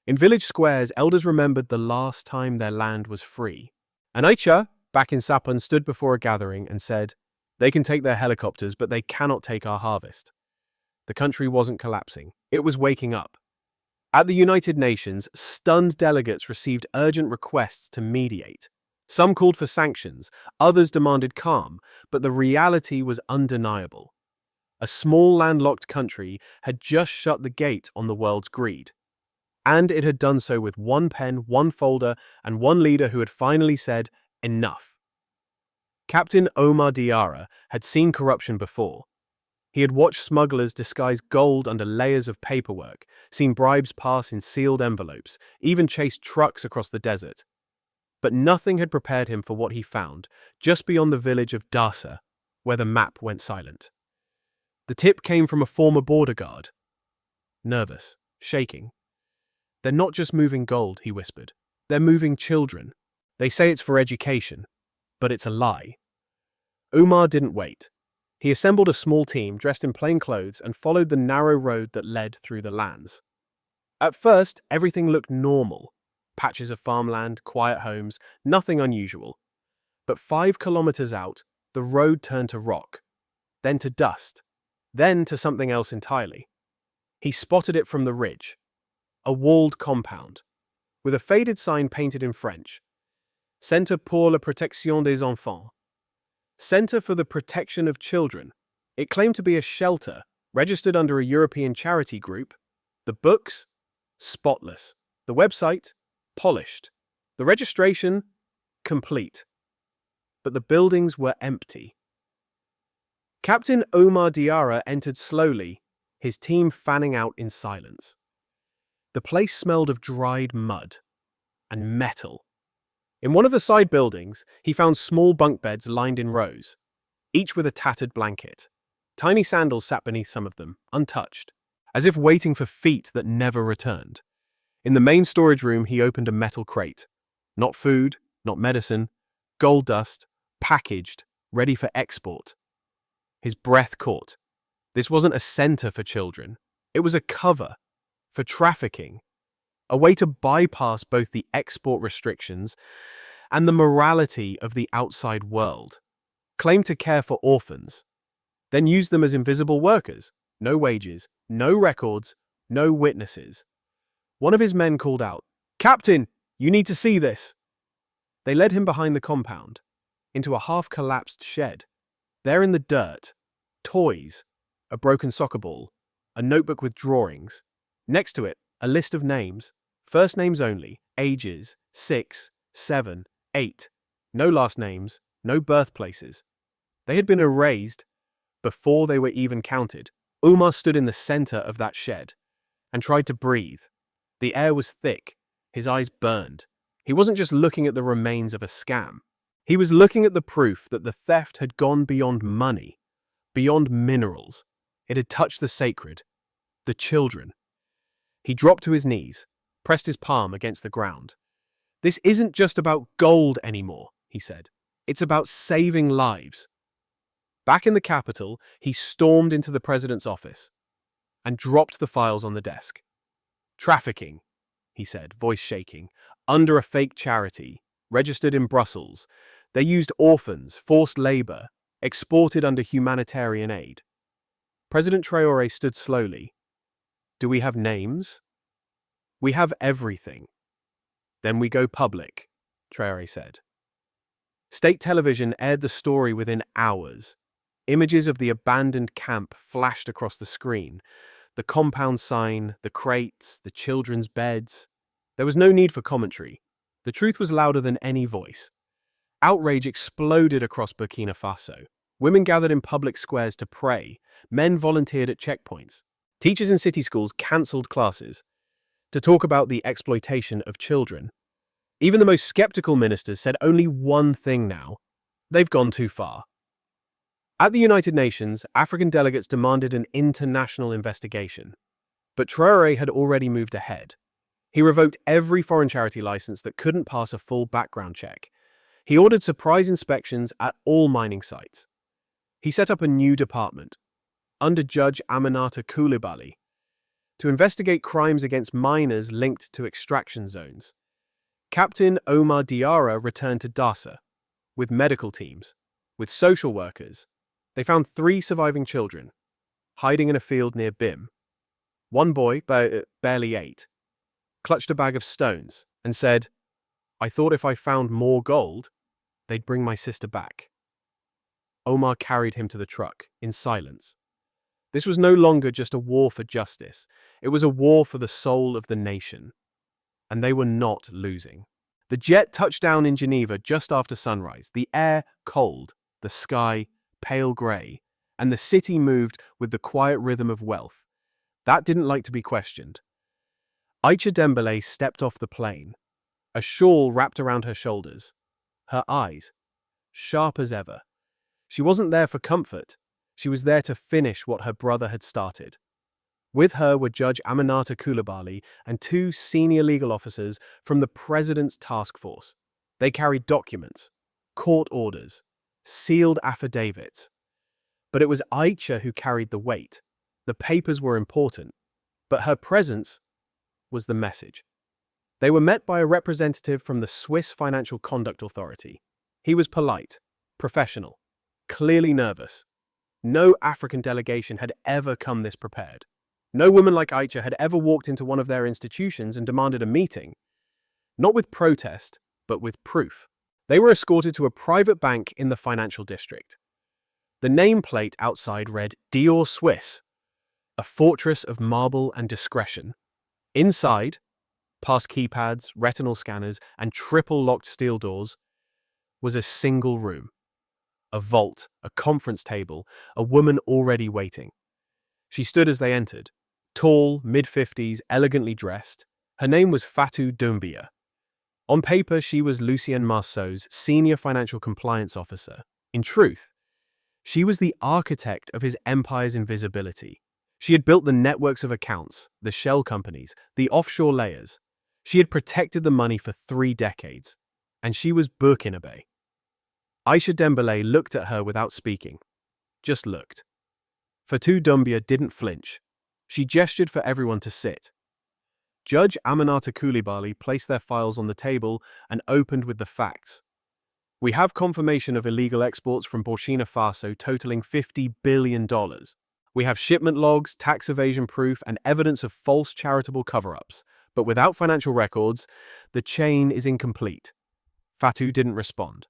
In village squares, elders remembered the last time their land was free. And Aicha, back in Sapon, stood before a gathering and said, "They can take their helicopters, but they cannot take our harvest." The country wasn't collapsing. It was waking up. At the United Nations, stunned delegates received urgent requests to mediate. Some called for sanctions, others demanded calm, but the reality was undeniable. A small landlocked country had just shut the gate on the world's greed. And it had done so with one pen, one folder, and one leader who had finally said, "Enough." Captain Omar Diarra had seen corruption before. He had watched smugglers disguise gold under layers of paperwork, seen bribes pass in sealed envelopes, even chased trucks across the desert. But nothing had prepared him for what he found just beyond the village of Dasa, where the map went silent. The tip came from a former border guard. Nervous, shaking. "They're not just moving gold," he whispered. "They're moving children. They say it's for education, but it's a lie." Umar didn't wait. He assembled a small team dressed in plain clothes and followed the narrow road that led through the lands. At first, everything looked normal. Patches of farmland, quiet homes, nothing unusual. But 5 kilometers out, the road turned to rock, then to dust, then to something else entirely. He spotted it from the ridge. A walled compound, with a faded sign painted in French. Centre pour la protection des enfants. Centre for the Protection of Children. It claimed to be a shelter, registered under a European charity group. The books? Spotless. The website? Polished. The registration? Complete. But the buildings were empty. Captain Omar Diarra entered slowly, his team fanning out in silence. The place smelled of dried mud and metal. In one of the side buildings, he found small bunk beds lined in rows, each with a tattered blanket. Tiny sandals sat beneath some of them, untouched, as if waiting for feet that never returned. In the main storage room, he opened a metal crate. Not food, not medicine, gold dust, packaged, ready for export. His breath caught. This wasn't a center for children. It was a cover for trafficking. A way to bypass both the export restrictions and the morality of the outside world. Claim to care for orphans, then use them as invisible workers. No wages, no records, no witnesses. One of his men called out, "Captain, you need to see this." They led him behind the compound, into a half-collapsed shed. There in the dirt, toys, a broken soccer ball, a notebook with drawings. Next to it, a list of names. First names only, ages 6, 7, 8. No last names, no birthplaces. They had been erased before they were even counted. Umar stood in the center of that shed and tried to breathe. The air was thick, his eyes burned. He wasn't just looking at the remains of a scam. He was looking at the proof that the theft had gone beyond money. beyond minerals. It had touched the sacred, the children. He dropped to his knees, pressed his palm against the ground. "This isn't just about gold anymore," he said. "It's about saving lives." Back in the capital, he stormed into the president's office and dropped the files on the desk. "Trafficking," he said, voice shaking, "under a fake charity, registered in Brussels. They used orphans, forced labor, exported under humanitarian aid." President Traoré stood slowly. "Do we have names?" "We have everything." "Then we go public," Traoré said. State television aired the story within hours. Images of the abandoned camp flashed across the screen. The compound sign, the crates, the children's beds. There was no need for commentary. The truth was louder than any voice. Outrage exploded across Burkina Faso. Women gathered in public squares to pray. Men volunteered at checkpoints. Teachers in city schools cancelled classes to talk about the exploitation of children. Even the most skeptical ministers said only one thing now: they've gone too far. At the United Nations, African delegates demanded an international investigation. But Traoré had already moved ahead. He revoked every foreign charity license that couldn't pass a full background check. He ordered surprise inspections at all mining sites. He set up a new department, under Judge Aminata Coulibaly, to investigate crimes against miners linked to extraction zones. Captain Omar Diarra returned to Dassa, with medical teams, with social workers. They found 3 surviving children, hiding in a field near Bim. One boy, barely 8, clutched a bag of stones and said, "I thought if I found more gold, they'd bring my sister back." Omar carried him to the truck, in silence. This was no longer just a war for justice. It was a war for the soul of the nation. And they were not losing. The jet touched down in Geneva just after sunrise, the air cold, the sky pale grey, and the city moved with the quiet rhythm of wealth. That didn't like to be questioned. Aïcha Dembélé stepped off the plane, a shawl wrapped around her shoulders, her eyes sharp as ever. She wasn't there for comfort. She was there to finish what her brother had started. With her were Judge Aminata Coulibaly and 2 senior legal officers from the president's task force. They carried documents, court orders, sealed affidavits. But it was Aïcha who carried the weight. The papers were important, but her presence was the message. They were met by a representative from the Swiss Financial Conduct Authority. He was polite, professional, clearly nervous. No African delegation had ever come this prepared. No woman like Aïcha had ever walked into one of their institutions and demanded a meeting. Not with protest, but with proof. They were escorted to a private bank in the financial district. The nameplate outside read Dior Suisse, a fortress of marble and discretion. Inside, past keypads, retinal scanners, and triple-locked steel doors, was a single room. A vault, a conference table, a woman already waiting. She stood as they entered, tall, mid-50s, elegantly dressed. Her name was Fatou Doumbia. On paper, she was Lucien Marceau's senior financial compliance officer. In truth, she was the architect of his empire's invisibility. She had built the networks of accounts, the shell companies, the offshore layers. She had protected the money for 3 decades. And she was Burkinabe. Aïcha Dembélé looked at her without speaking. Just looked. Fatou Doumbia didn't flinch. She gestured for everyone to sit. Judge Aminata Coulibaly placed their files on the table and opened with the facts. "We have confirmation of illegal exports from Burkina Faso totaling $50 billion. We have shipment logs, tax evasion proof, and evidence of false charitable cover-ups. But without financial records, the chain is incomplete." Fatou didn't respond.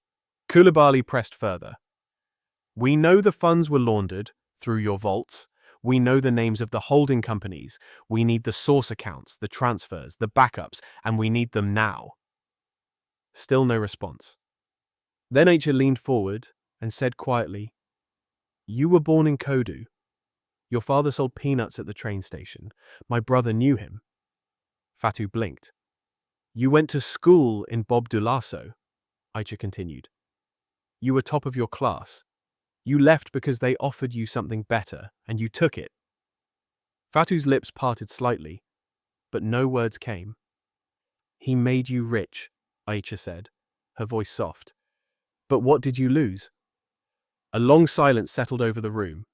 Coulibaly pressed further. "We know the funds were laundered through your vaults. We know the names of the holding companies. We need the source accounts, the transfers, the backups, and we need them now." Still no response. Then Aïcha leaned forward and said quietly, "You were born in Kodu. Your father sold peanuts at the train station. My brother knew him." Fatou blinked. "You went to school in Bob Dulasso," Aïcha continued. "You were top of your class. You left because they offered you something better, and you took it. Fatu's lips parted slightly, but no words came. He made you rich, Aisha said, her voice soft. But what did you lose? A long silence settled over the room.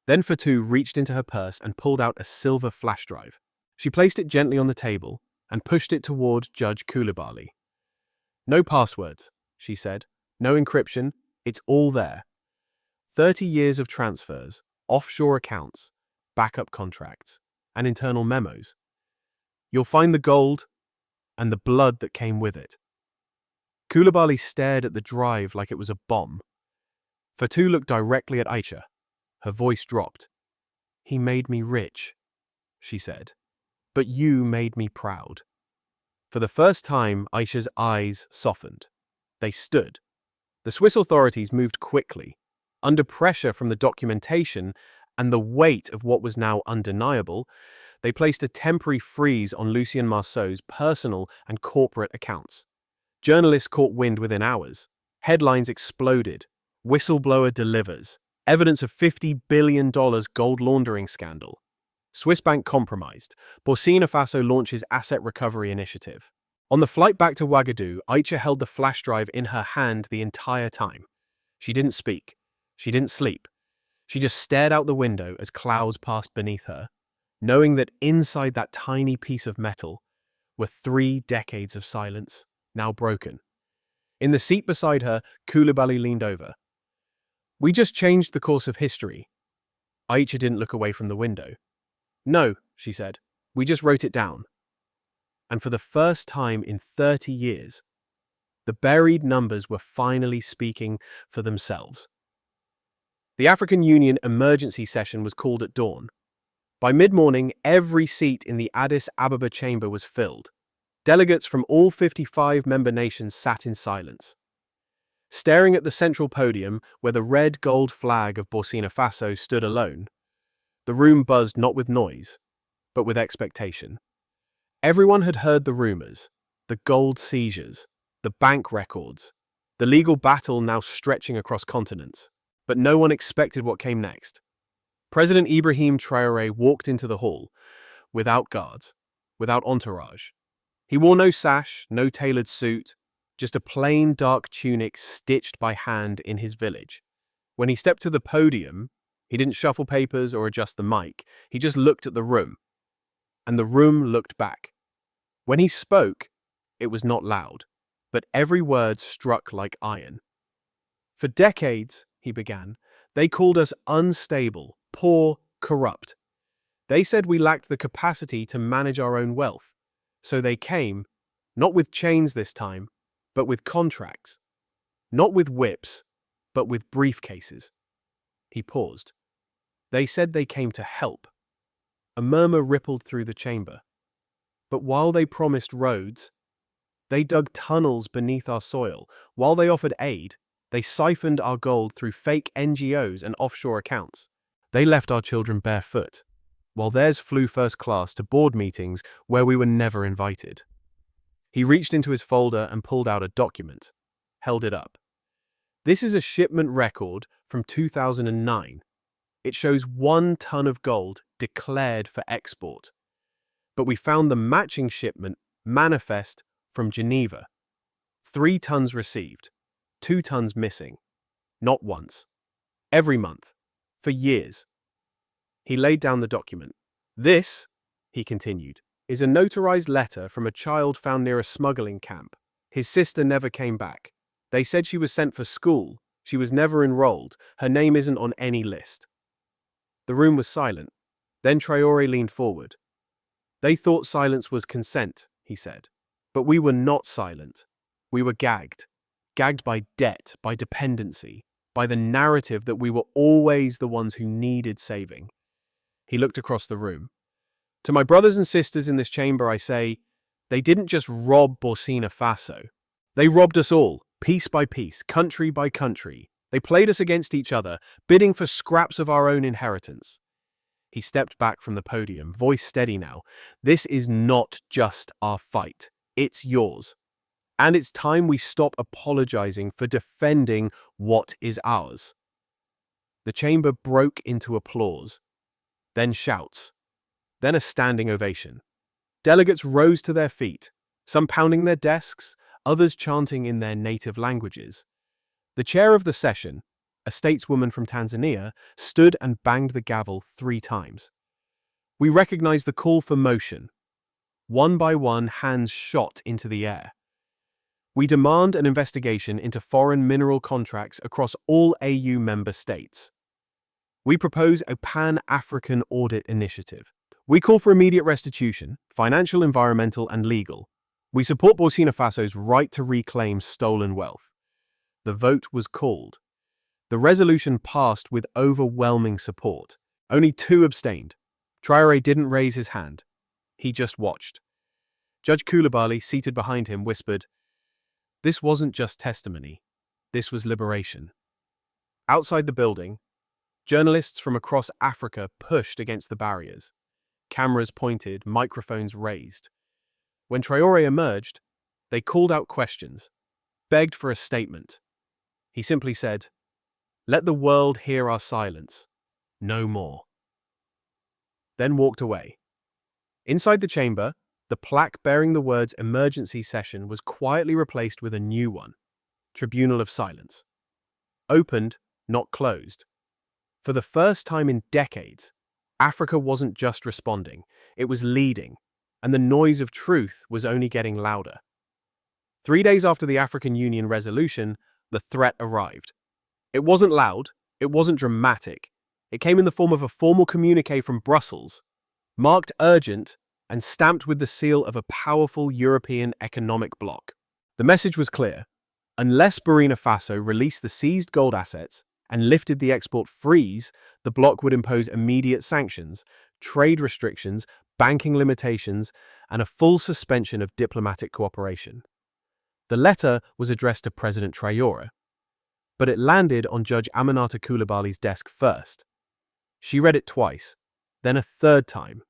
Then Fatu reached into her purse and pulled out a silver flash drive. She placed it gently on the table and pushed it toward Judge Coulibaly. No passwords, she said. No encryption. It's all there. 30 years of transfers, offshore accounts, backup contracts, and internal memos. You'll find the gold and the blood that came with it. Coulibaly stared at the drive like it was a bomb. Fatu looked directly at Aisha. Her voice dropped. He made me rich, she said. But you made me proud. For the first time, Aisha's eyes softened. They stood. The Swiss authorities moved quickly. Under pressure from the documentation and the weight of what was now undeniable, they placed a temporary freeze on Lucien Marceau's personal and corporate accounts. Journalists caught wind within hours. Headlines exploded. Whistleblower delivers. Evidence of $50 billion gold laundering scandal. Swiss bank compromised. Burkina Faso launches asset recovery initiative. On the flight back to Ouagadougou, Aisha held the flash drive in her hand the entire time. She didn't speak. She didn't sleep. She just stared out the window as clouds passed beneath her, knowing that inside that tiny piece of metal were 3 decades of silence, now broken. In the seat beside her, Coulibaly leaned over. We just changed the course of history. Aisha didn't look away from the window. No, she said. We just wrote it down. And for the first time in 30 years, the buried numbers were finally speaking for themselves. The African Union emergency session was called at dawn. By mid-morning, every seat in the Addis Ababa chamber was filled. Delegates from all 55 member nations sat in silence. Staring at the central podium, where the red-gold flag of Burkina Faso stood alone, the room buzzed not with noise, but with expectation. Everyone had heard the rumors, the gold seizures, the bank records, the legal battle now stretching across continents. But no one expected what came next. President Ibrahim Traoré walked into the hall, without guards, without entourage. He wore no sash, no tailored suit, just a plain dark tunic stitched by hand in his village. When he stepped to the podium, he didn't shuffle papers or adjust the mic. He just looked at the room. And the room looked back. When he spoke, it was not loud, but every word struck like iron. For decades, he began, they called us unstable, poor, corrupt. They said we lacked the capacity to manage our own wealth. So they came, not with chains this time, but with contracts. Not with whips, but with briefcases. He paused. They said they came to help. A murmur rippled through the chamber. But while they promised roads, they dug tunnels beneath our soil. While they offered aid, they siphoned our gold through fake NGOs and offshore accounts. They left our children barefoot, while theirs flew first class to board meetings where we were never invited. He reached into his folder and pulled out a document, held it up. This is a shipment record from 2009. It shows 1 ton of gold declared for export. But we found the matching shipment manifest from Geneva. 3 tons received. 2 tons missing. Not once. Every month. For years. He laid down the document. This, he continued, is a notarized letter from a child found near a smuggling camp. His sister never came back. They said she was sent for school. She was never enrolled. Her name isn't on any list. The room was silent. Then Traoré leaned forward. They thought silence was consent, he said. But we were not silent. We were gagged. Gagged by debt, by dependency, by the narrative that we were always the ones who needed saving. He looked across the room. To my brothers and sisters in this chamber, I say, they didn't just rob Burkina Faso. They robbed us all, piece by piece, country by country. They played us against each other, bidding for scraps of our own inheritance. He stepped back from the podium, voice steady now. This is not just our fight. It's yours. And it's time we stop apologizing for defending what is ours. The chamber broke into applause, then shouts, then a standing ovation. Delegates rose to their feet, some pounding their desks, others chanting in their native languages. The chair of the session, a stateswoman from Tanzania, stood and banged the gavel 3 times. We recognize the call for motion. One by one, hands shot into the air. We demand an investigation into foreign mineral contracts across all AU member states. We propose a Pan-African audit initiative. We call for immediate restitution, financial, environmental, and legal. We support Burkina Faso's right to reclaim stolen wealth. The vote was called. The resolution passed with overwhelming support. Only 2 abstained. Traoré didn't raise his hand. He just watched. Judge Coulibaly, seated behind him, whispered, "This wasn't just testimony. This was liberation." Outside the building, journalists from across Africa pushed against the barriers. Cameras pointed, microphones raised. When Traoré emerged, they called out questions, begged for a statement. He simply said, "Let the world hear our silence. No more." Then walked away. Inside the chamber, the plaque bearing the words "Emergency Session" was quietly replaced with a new one, Tribunal of Silence. Opened, not closed. For the first time in decades, Africa wasn't just responding, it was leading, and the noise of truth was only getting louder. 3 days after the African Union resolution, the threat arrived. It wasn't loud, it wasn't dramatic. It came in the form of a formal communiqué from Brussels, marked urgent and stamped with the seal of a powerful European economic bloc. The message was clear. Unless Burkina Faso released the seized gold assets and lifted the export freeze, the bloc would impose immediate sanctions, trade restrictions, banking limitations, and a full suspension of diplomatic cooperation. The letter was addressed to President Traoré, but it landed on Judge Aminata Coulibaly's desk first. She read it twice, then a third time,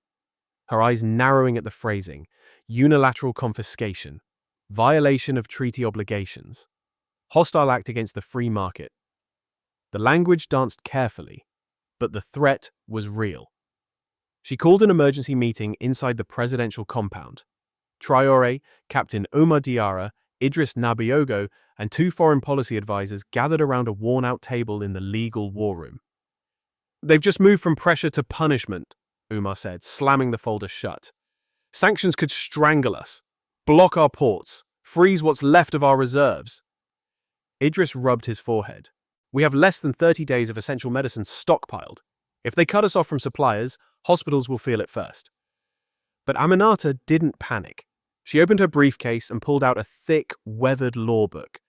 her eyes narrowing at the phrasing: unilateral confiscation, violation of treaty obligations, hostile act against the free market. The language danced carefully, but the threat was real. She called an emergency meeting inside the presidential compound. Traoré, Captain Oumar Diarra, Idriss Nabiogo, and 2 foreign policy advisors gathered around a worn-out table in the legal war room. "They've just moved from pressure to punishment," Oumar said, slamming the folder shut. "Sanctions could strangle us, block our ports, freeze what's left of our reserves." Idriss rubbed his forehead. "We have less than 30 days of essential medicines stockpiled. If they cut us off from suppliers, hospitals will feel it first." But Aminata didn't panic. She opened her briefcase and pulled out a thick, weathered law book.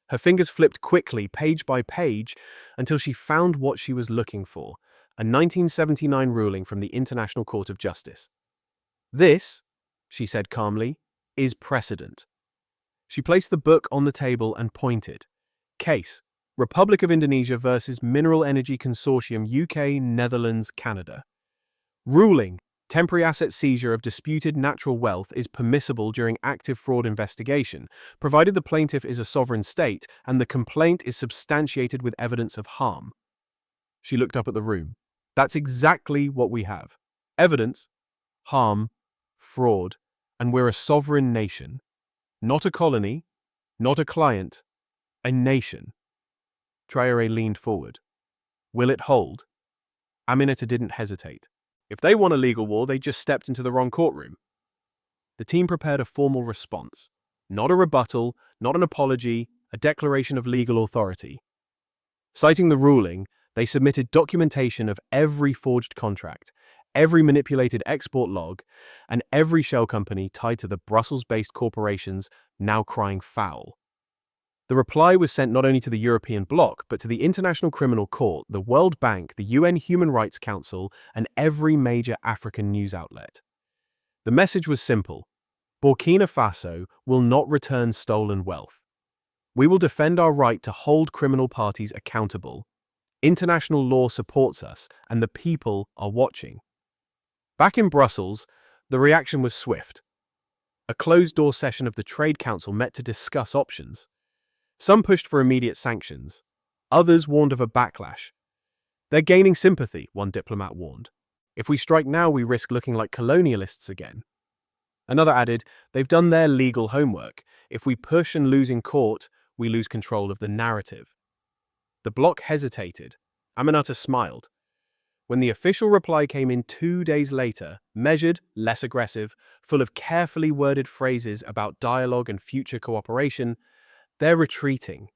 Her fingers flipped quickly, page by page, until she found what she was looking for, a 1979 ruling from the International Court of Justice. "This," she said calmly, "is precedent." She placed the book on the table and pointed. Case: Republic of Indonesia versus Mineral Energy Consortium UK, Netherlands, Canada. Ruling: temporary asset seizure of disputed natural wealth is permissible during active fraud investigation, provided the plaintiff is a sovereign state and the complaint is substantiated with evidence of harm. She looked up at the room. That's exactly what we have. Evidence, harm, fraud, and we're a sovereign nation. Not a colony, not a client, a nation. Traoré leaned forward. Will it hold? Aminata didn't hesitate. If they won a legal war, they just stepped into the wrong courtroom. The team prepared a formal response. Not a rebuttal, not an apology, a declaration of legal authority. Citing the ruling, they submitted documentation of every forged contract, every manipulated export log, and every shell company tied to the Brussels-based corporations now crying foul. The reply was sent not only to the European bloc, but to the International Criminal Court, the World Bank, the UN Human Rights Council, and every major African news outlet. The message was simple. Burkina Faso will not return stolen wealth. We will defend our right to hold criminal parties accountable. International law supports us, and the people are watching. Back in Brussels, the reaction was swift. A closed-door session of the Trade Council met to discuss options. Some pushed for immediate sanctions. Others warned of a backlash. They're gaining sympathy, one diplomat warned. If we strike now, we risk looking like colonialists again. Another added, they've done their legal homework. If we push and lose in court, we lose control of the narrative. The bloc hesitated. Aminata smiled. When the official reply came in 2 days later, measured, less aggressive, full of carefully worded phrases about dialogue and future cooperation, they're retreating,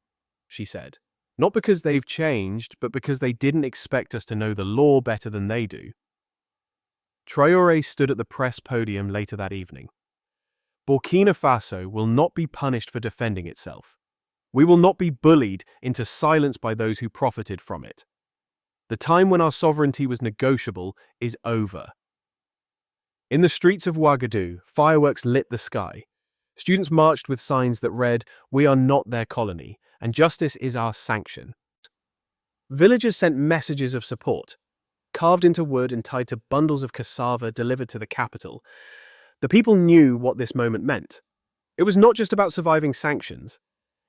she said. Not because they've changed, but because they didn't expect us to know the law better than they do. Traoré stood at the press podium later that evening. Burkina Faso will not be punished for defending itself. We will not be bullied into silence by those who profited from it. The time when our sovereignty was negotiable is over. In the streets of Ouagadougou, fireworks lit the sky. Students marched with signs that read, "We are not their colony, and justice is our sanction." Villagers sent messages of support, carved into wood and tied to bundles of cassava delivered to the capital. The people knew what this moment meant. It was not just about surviving sanctions.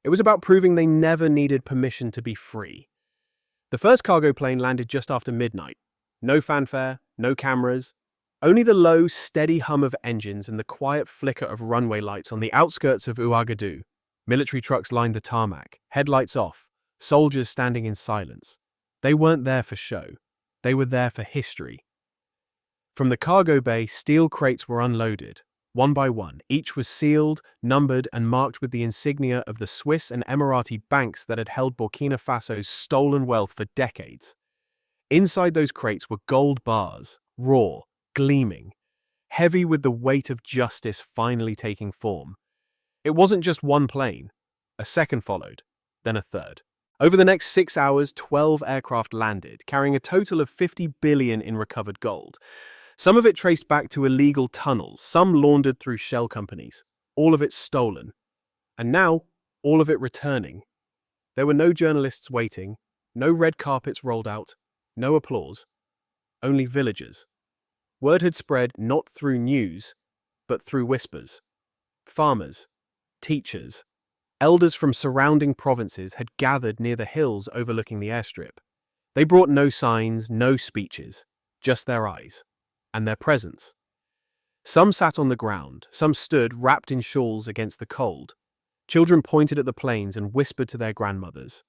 It was about proving they never needed permission to be free. The first cargo plane landed just after midnight. No fanfare, no cameras, only the low, steady hum of engines and the quiet flicker of runway lights on the outskirts of Ouagadougou. Military trucks lined the tarmac, headlights off, soldiers standing in silence. They weren't there for show. They were there for history. From the cargo bay, steel crates were unloaded, one by one. Each was sealed, numbered, and marked with the insignia of the Swiss and Emirati banks that had held Burkina Faso's stolen wealth for decades. Inside those crates were gold bars, raw, gleaming, heavy with the weight of justice finally taking form. It wasn't just one plane. A second followed, then a third. Over the next 6 hours, 12 aircraft landed, carrying a total of 50 billion in recovered gold. Some of it traced back to illegal tunnels, some laundered through shell companies, all of it stolen. And now, all of it returning. There were no journalists waiting, no red carpets rolled out, no applause, only villagers. Word had spread not through news, but through whispers. Farmers, teachers, elders from surrounding provinces had gathered near the hills overlooking the airstrip. They brought no signs, no speeches, just their eyes. And their presence. Some sat on the ground, some stood wrapped in shawls against the cold. Children pointed at the planes and whispered to their grandmothers.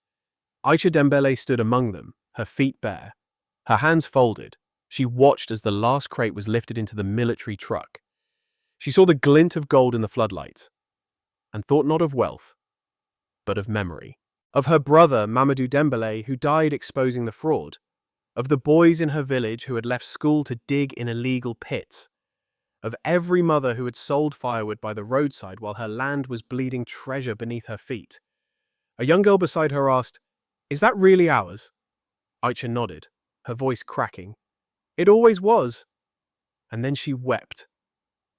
Aisha Dembele stood among them, her feet bare. Her hands folded, she watched as the last crate was lifted into the military truck. She saw the glint of gold in the floodlights, and thought not of wealth, but of memory. Of her brother, Mamadou Dembele, who died exposing the fraud. Of the boys in her village who had left school to dig in illegal pits. Of every mother who had sold firewood by the roadside while her land was bleeding treasure beneath her feet. A young girl beside her asked, "Is that really ours?" Aisha nodded, her voice cracking. "It always was." And then she wept.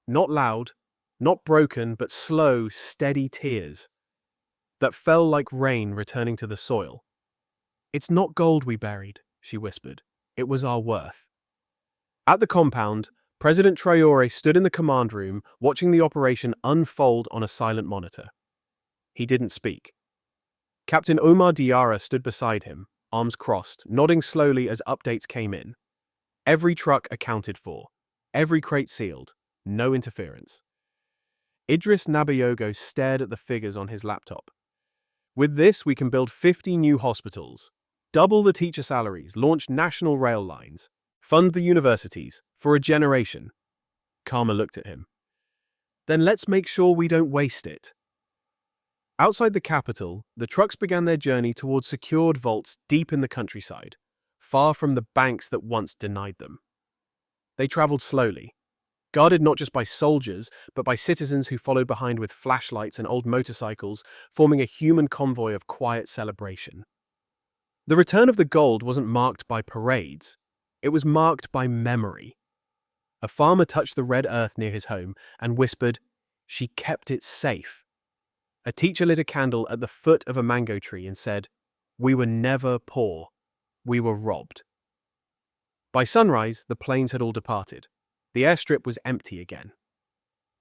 Not loud, not broken, but slow, steady tears that fell like rain returning to the soil. "It's not gold we buried," she whispered. "It was our worth." At the compound, President Traoré stood in the command room, watching the operation unfold on a silent monitor. He didn't speak. Captain Omar Diarra stood beside him, arms crossed, nodding slowly as updates came in. Every truck accounted for, every crate sealed, no interference. Idris Nabayogo stared at the figures on his laptop. "With this, we can build 50 new hospitals, double the teacher salaries, launch national rail lines, fund the universities for a generation." Karma looked at him. "Then let's make sure we don't waste it." Outside the capital, the trucks began their journey towards secured vaults deep in the countryside, far from the banks that once denied them. They traveled slowly, guarded not just by soldiers, but by citizens who followed behind with flashlights and old motorcycles, forming a human convoy of quiet celebration. The return of the gold wasn't marked by parades. It was marked by memory. A farmer touched the red earth near his home and whispered, "She kept it safe." A teacher lit a candle at the foot of a mango tree and said, "We were never poor. We were robbed." By sunrise, the planes had all departed. The airstrip was empty again.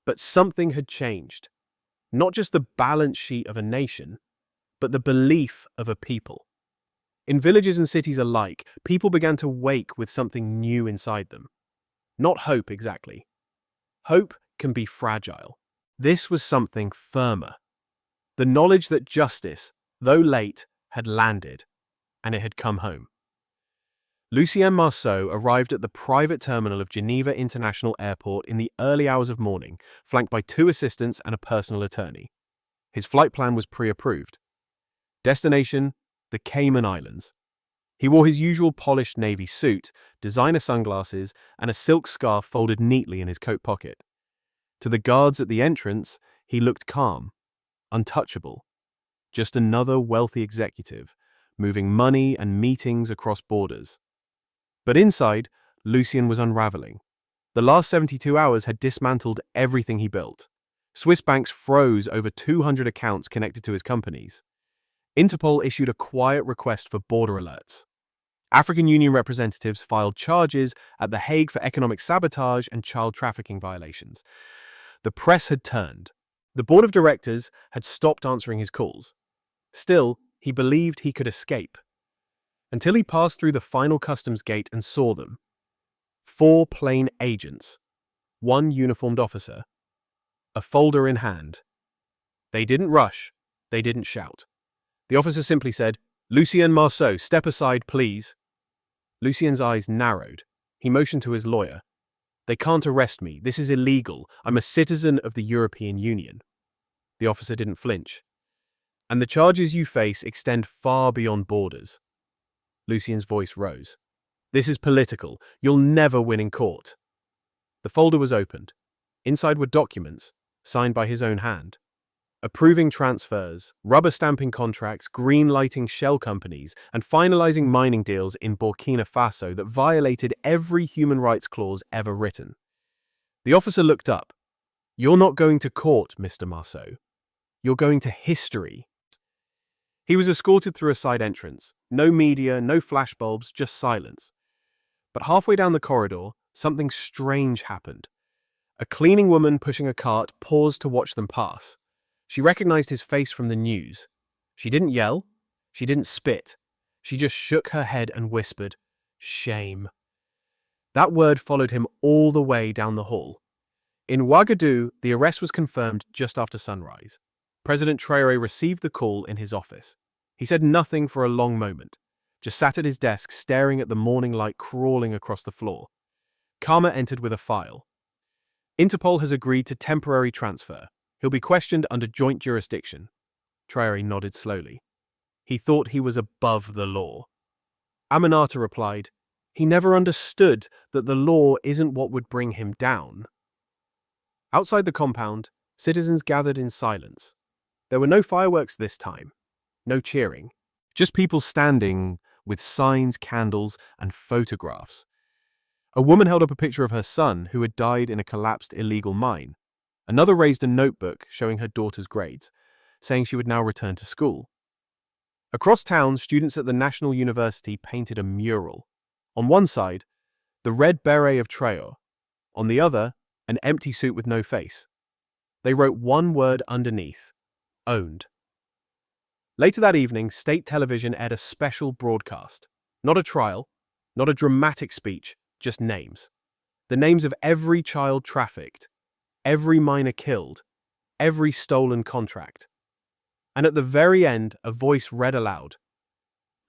But something had changed. Not just the balance sheet of a nation, but the belief of a people. In villages and cities alike, people began to wake with something new inside them. Not hope exactly. Hope can be fragile. This was something firmer. The knowledge that justice, though late, had landed, and it had come home. Lucien Marceau arrived at the private terminal of Geneva International Airport in the early hours of morning, flanked by 2 assistants and a personal attorney. His flight plan was pre-approved. Destination, the Cayman Islands. He wore his usual polished navy suit, designer sunglasses, and a silk scarf folded neatly in his coat pocket. To the guards at the entrance, he looked calm, untouchable. Just another wealthy executive, moving money and meetings across borders. But inside, Lucien was unraveling. The last 72 hours had dismantled everything he built. Swiss banks froze over 200 accounts connected to his companies. Interpol issued a quiet request for border alerts. African Union representatives filed charges at The Hague for economic sabotage and child trafficking violations. The press had turned. The board of directors had stopped answering his calls. Still, he believed he could escape. Until he passed through the final customs gate and saw them. 4 plain agents, 1 uniformed officer, a folder in hand. They didn't rush, they didn't shout. The officer simply said, "Lucien Marceau, step aside, please." Lucien's eyes narrowed. He motioned to his lawyer. "They can't arrest me. This is illegal. I'm a citizen of the European Union." The officer didn't flinch. "And the charges you face extend far beyond borders." Lucien's voice rose. "This is political. You'll never win in court." The folder was opened. Inside were documents, signed by his own hand. Approving transfers, rubber-stamping contracts, green-lighting shell companies, and finalizing mining deals in Burkina Faso that violated every human rights clause ever written. The officer looked up. "You're not going to court, Mr. Marceau. You're going to history." He was escorted through a side entrance. No media, no flashbulbs, just silence. But halfway down the corridor, something strange happened. A cleaning woman pushing a cart paused to watch them pass. She recognized his face from the news. She didn't yell. She didn't spit. She just shook her head and whispered, "Shame." That word followed him all the way down the hall. In Ouagadougou, the arrest was confirmed just after sunrise. President Traoré received the call in his office. He said nothing for a long moment, just sat at his desk staring at the morning light crawling across the floor. Karma entered with a file. "Interpol has agreed to temporary transfer. He'll be questioned under joint jurisdiction." Traoré nodded slowly. He thought he was above the law. Aminata replied, "He never understood that the law isn't what would bring him down." Outside the compound, citizens gathered in silence. There were no fireworks this time, no cheering, just people standing with signs, candles, and photographs. A woman held up a picture of her son who had died in a collapsed illegal mine. Another raised a notebook showing her daughter's grades, saying she would now return to school. Across town, students at the National University painted a mural. On one side, the red beret of Traoré. On the other, an empty suit with no face. They wrote one word underneath: owned. Later that evening, state television aired a special broadcast. Not a trial, not a dramatic speech, just names. The names of every child trafficked, every miner killed, every stolen contract. And at the very end, a voice read aloud,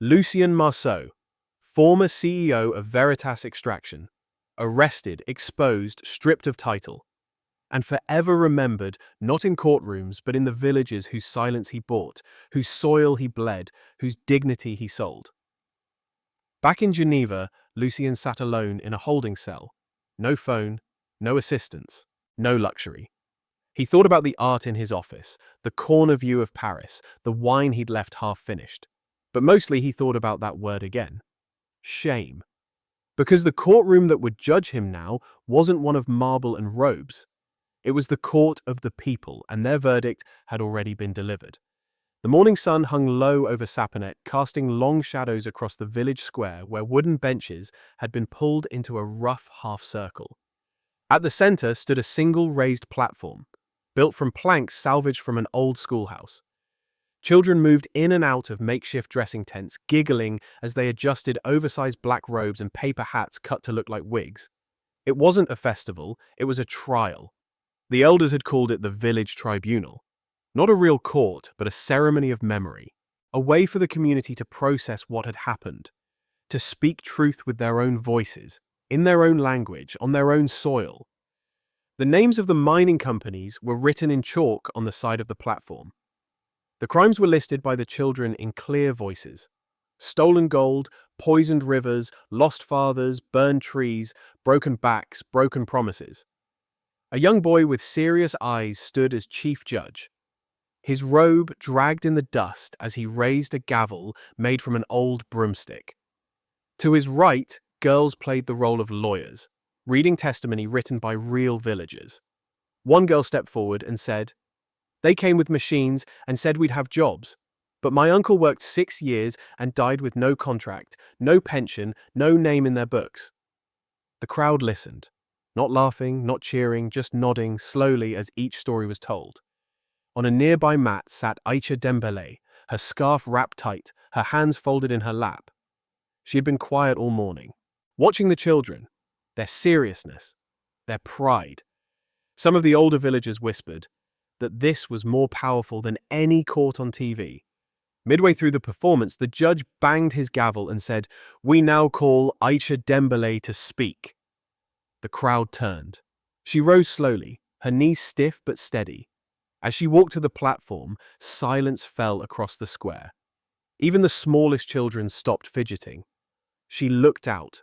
"Lucien Marceau, former CEO of Veritas Extraction, arrested, exposed, stripped of title, and forever remembered not in courtrooms but in the villages whose silence he bought, whose soil he bled, whose dignity he sold." Back in Geneva, Lucien sat alone in a holding cell. No phone, no assistance, no luxury. He thought about the art in his office, the corner view of Paris, the wine he'd left half-finished. But mostly he thought about that word again. Shame. Because the courtroom that would judge him now wasn't one of marble and robes. It was the court of the people, and their verdict had already been delivered. The morning sun hung low over Saponet, casting long shadows across the village square where wooden benches had been pulled into a rough half-circle. At the center stood a single raised platform, built from planks salvaged from an old schoolhouse. Children moved in and out of makeshift dressing tents, giggling as they adjusted oversized black robes and paper hats cut to look like wigs. It wasn't a festival, it was a trial. The elders had called it the village tribunal. Not a real court, but a ceremony of memory. A way for the community to process what had happened. To speak truth with their own voices, in their own language, on their own soil. The names of the mining companies were written in chalk on the side of the platform. The crimes were listed by the children in clear voices. Stolen gold, poisoned rivers, lost fathers, burned trees, broken backs, broken promises. A young boy with serious eyes stood as chief judge. His robe dragged in the dust as he raised a gavel made from an old broomstick. To his right, girls played the role of lawyers, reading testimony written by real villagers. One girl stepped forward and said, "They came with machines and said we'd have jobs. But my uncle worked 6 years and died with no contract, no pension, no name in their books." The crowd listened, not laughing, not cheering, just nodding slowly as each story was told. On a nearby mat sat Aisha Dembele, her scarf wrapped tight, her hands folded in her lap. She had been quiet all morning, watching the children, their seriousness, their pride. Some of the older villagers whispered that this was more powerful than any court on TV. Midway through the performance, the judge banged his gavel and said, "We now call Aisha Dembele to speak." The crowd turned. She rose slowly, her knees stiff but steady. As she walked to the platform, silence fell across the square. Even the smallest children stopped fidgeting. She looked out,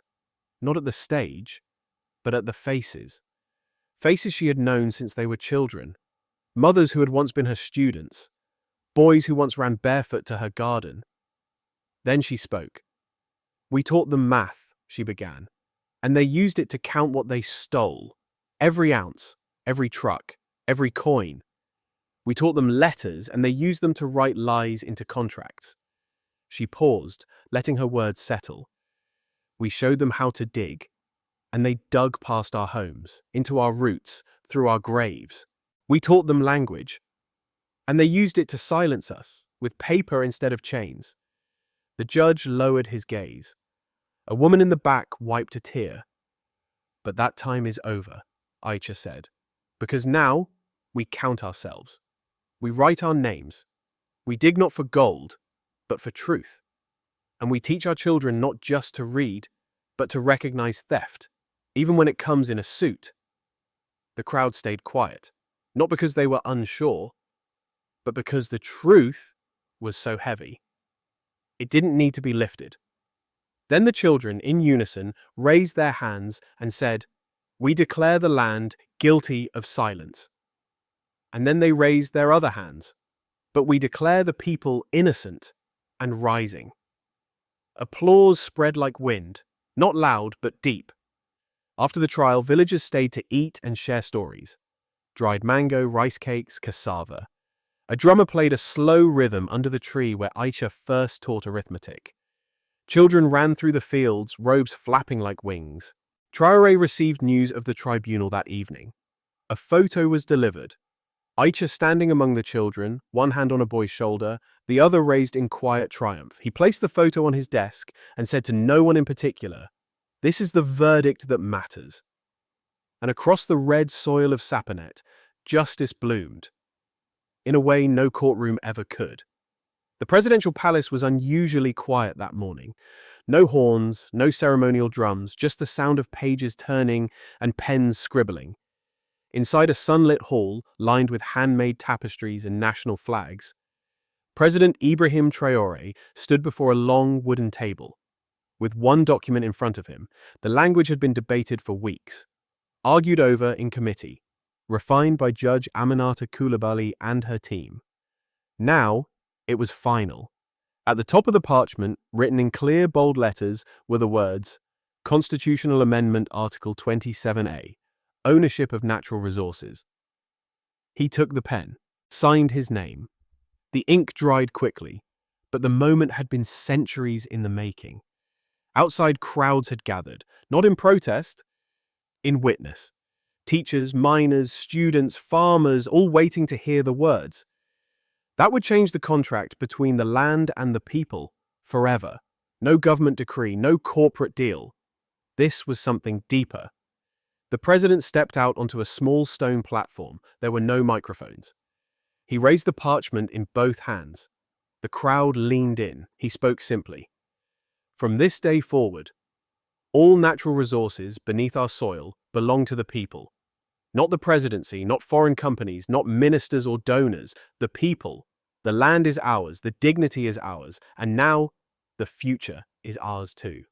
not at the stage, but at the faces. Faces she had known since they were children. Mothers who had once been her students. Boys who once ran barefoot to her garden. Then she spoke. "We taught them math," she began, "and they used it to count what they stole. Every ounce, every truck, every coin. We taught them letters, and they used them to write lies into contracts." She paused, letting her words settle. "We showed them how to dig, and they dug past our homes, into our roots, through our graves. We taught them language, and they used it to silence us, with paper instead of chains." The judge lowered his gaze. A woman in the back wiped a tear. "But that time is over," Aisha said, "because now we count ourselves. We write our names. We dig not for gold, but for truth. And we teach our children not just to read, but to recognize theft, even when it comes in a suit." The crowd stayed quiet, not because they were unsure, but because the truth was so heavy. It didn't need to be lifted. Then the children, in unison, raised their hands and said, "We declare the land guilty of silence." And then they raised their other hands, "But we declare the people innocent and rising." Applause spread like wind, not loud but deep. After the trial, villagers stayed to eat and share stories. Dried mango, rice cakes, cassava. A drummer played a slow rhythm under the tree where Aisha first taught arithmetic. Children ran through the fields, robes flapping like wings. Traoré received news of the tribunal that evening. A photo was delivered. Aisha standing among the children, one hand on a boy's shoulder, the other raised in quiet triumph. He placed the photo on his desk and said to no one in particular, "This is the verdict that matters." And across the red soil of Saponet, justice bloomed. In a way no courtroom ever could. The presidential palace was unusually quiet that morning. No horns, no ceremonial drums, just the sound of pages turning and pens scribbling. Inside a sunlit hall, lined with handmade tapestries and national flags, President Ibrahim Traoré stood before a long wooden table. With one document in front of him, the language had been debated for weeks, argued over in committee, refined by Judge Aminata Coulibaly and her team. Now, it was final. At the top of the parchment, written in clear, bold letters, were the words, "Constitutional Amendment Article 27A, Ownership of Natural Resources." He took the pen, signed his name. The ink dried quickly, but the moment had been centuries in the making. Outside crowds had gathered, not in protest, in witness. Teachers, miners, students, farmers, all waiting to hear the words. That would change the contract between the land and the people forever. No government decree, no corporate deal. This was something deeper. The president stepped out onto a small stone platform. There were no microphones. He raised the parchment in both hands. The crowd leaned in. He spoke simply. From this day forward, all natural resources beneath our soil belong to the people. Not the presidency, not foreign companies, not ministers or donors. The people. The land is ours, the dignity is ours, and now the future is ours too.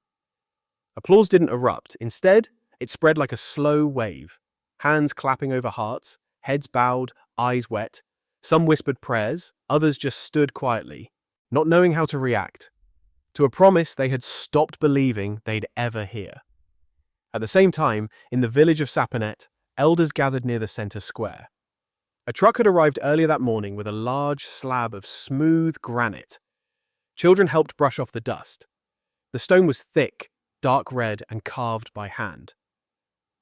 Applause didn't erupt. Instead, it spread like a slow wave. Hands clapping over hearts, heads bowed, eyes wet. Some whispered prayers, others just stood quietly, not knowing how to react to a promise they had stopped believing they'd ever hear. At the same time, in the village of Saponet, elders gathered near the center square. A truck had arrived earlier that morning with a large slab of smooth granite. Children helped brush off the dust. The stone was thick, dark red, and carved by hand.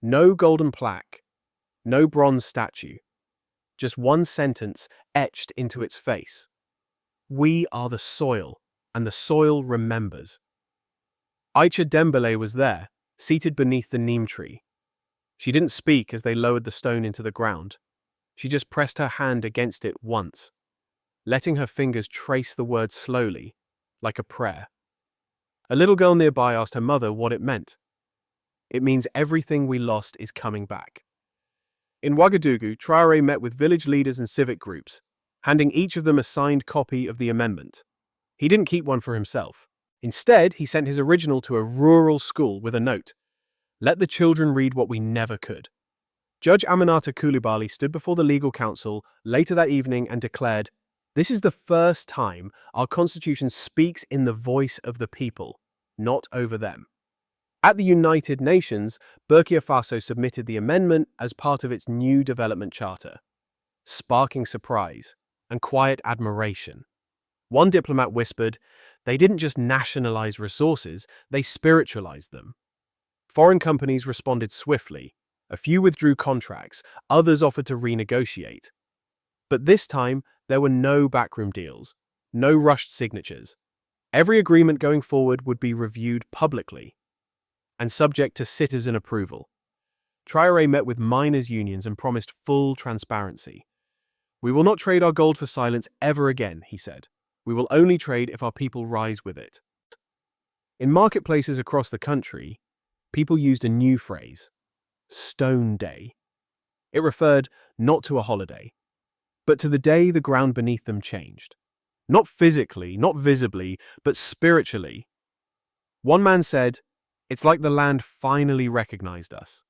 No golden plaque, no bronze statue, just one sentence etched into its face. We are the soil, and the soil remembers. Aisha Dembele was there, seated beneath the neem tree. She didn't speak as they lowered the stone into the ground. She just pressed her hand against it once, letting her fingers trace the words slowly, like a prayer. A little girl nearby asked her mother what it meant. It means everything we lost is coming back. In Ouagadougou, Traoré met with village leaders and civic groups, handing each of them a signed copy of the amendment. He didn't keep one for himself. Instead, he sent his original to a rural school with a note. Let the children read what we never could. Judge Aminata Coulibaly stood before the legal council later that evening and declared, "This is the first time our constitution speaks in the voice of the people, not over them." At the United Nations, Burkina Faso submitted the amendment as part of its new development charter, sparking surprise and quiet admiration. One diplomat whispered, they didn't just nationalize resources, they spiritualized them. Foreign companies responded swiftly. A few withdrew contracts, others offered to renegotiate. But this time, there were no backroom deals, no rushed signatures. Every agreement going forward would be reviewed publicly and subject to citizen approval. Traoré met with miners' unions and promised full transparency. We will not trade our gold for silence ever again, he said. We will only trade if our people rise with it. In marketplaces across the country, people used a new phrase, Stone Day. It referred not to a holiday, but to the day the ground beneath them changed. Not physically, not visibly, but spiritually. One man said, it's like the land finally recognized us.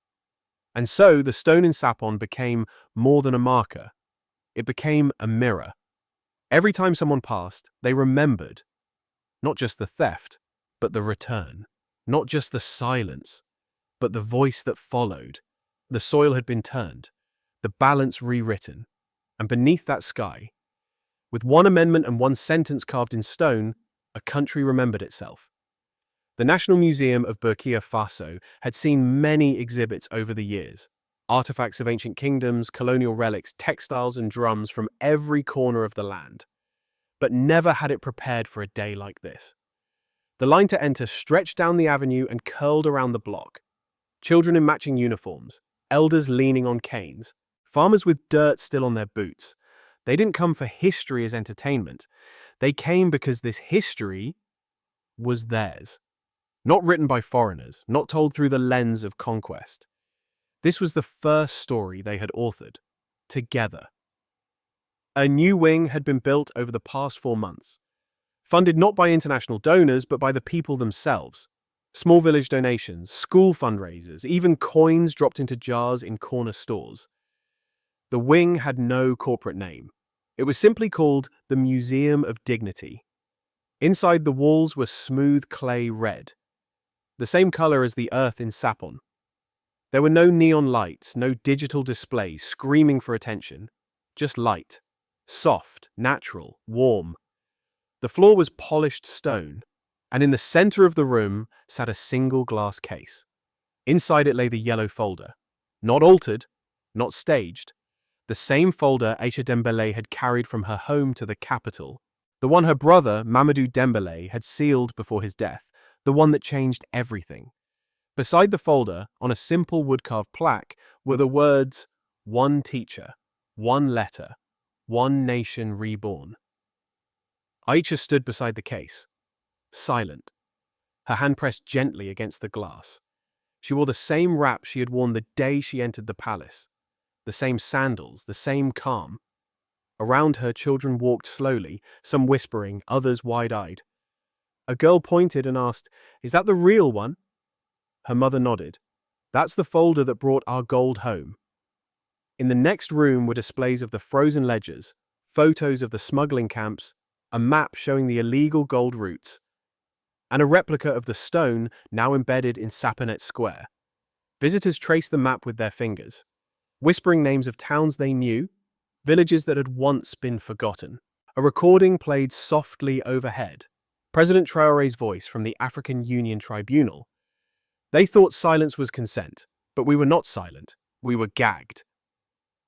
And so the stone in Sapon became more than a marker. It became a mirror. Every time someone passed, they remembered, not just the theft, but the return. Not just the silence, but the voice that followed. The soil had been turned, the balance rewritten, and beneath that sky, with one amendment and one sentence carved in stone, a country remembered itself. The National Museum of Burkina Faso had seen many exhibits over the years, artifacts of ancient kingdoms, colonial relics, textiles and drums from every corner of the land. But never had it prepared for a day like this. The line to enter stretched down the avenue and curled around the block. Children in matching uniforms, elders leaning on canes, farmers with dirt still on their boots. They didn't come for history as entertainment. They came because this history was theirs. Not written by foreigners, not told through the lens of conquest. This was the first story they had authored, together. A new wing had been built over the past 4 months, funded not by international donors but by the people themselves. Small village donations, school fundraisers, even coins dropped into jars in corner stores. The wing had no corporate name. It was simply called the Museum of Dignity. Inside the walls were smooth clay red, the same color as the earth in Sapon. There were no neon lights, no digital displays screaming for attention, just light, soft, natural, warm. The floor was polished stone, and in the center of the room sat a single glass case. Inside it lay the yellow folder, not altered, not staged, The same folder Aisha Dembele had carried from her home to the capital. The one her brother, Mamadou Dembele, had sealed before his death. The one that changed everything. Beside the folder, on a simple wood-carved plaque, were the words, "One teacher, one letter, one nation reborn." Aisha stood beside the case, silent, her hand pressed gently against the glass. She wore the same wrap she had worn the day she entered the palace, the same sandals, the same calm. Around her, children walked slowly, some whispering, others wide-eyed. A girl pointed and asked, "Is that the real one?" Her mother nodded. "That's the folder that brought our gold home." In the next room were displays of the frozen ledgers, photos of the smuggling camps, a map showing the illegal gold routes, and a replica of the stone now embedded in Saponet Square. Visitors traced the map with their fingers, whispering names of towns they knew, villages that had once been forgotten. A recording played softly overhead. President Traoré's voice from the African Union Tribunal. "They thought silence was consent, but we were not silent. We were gagged."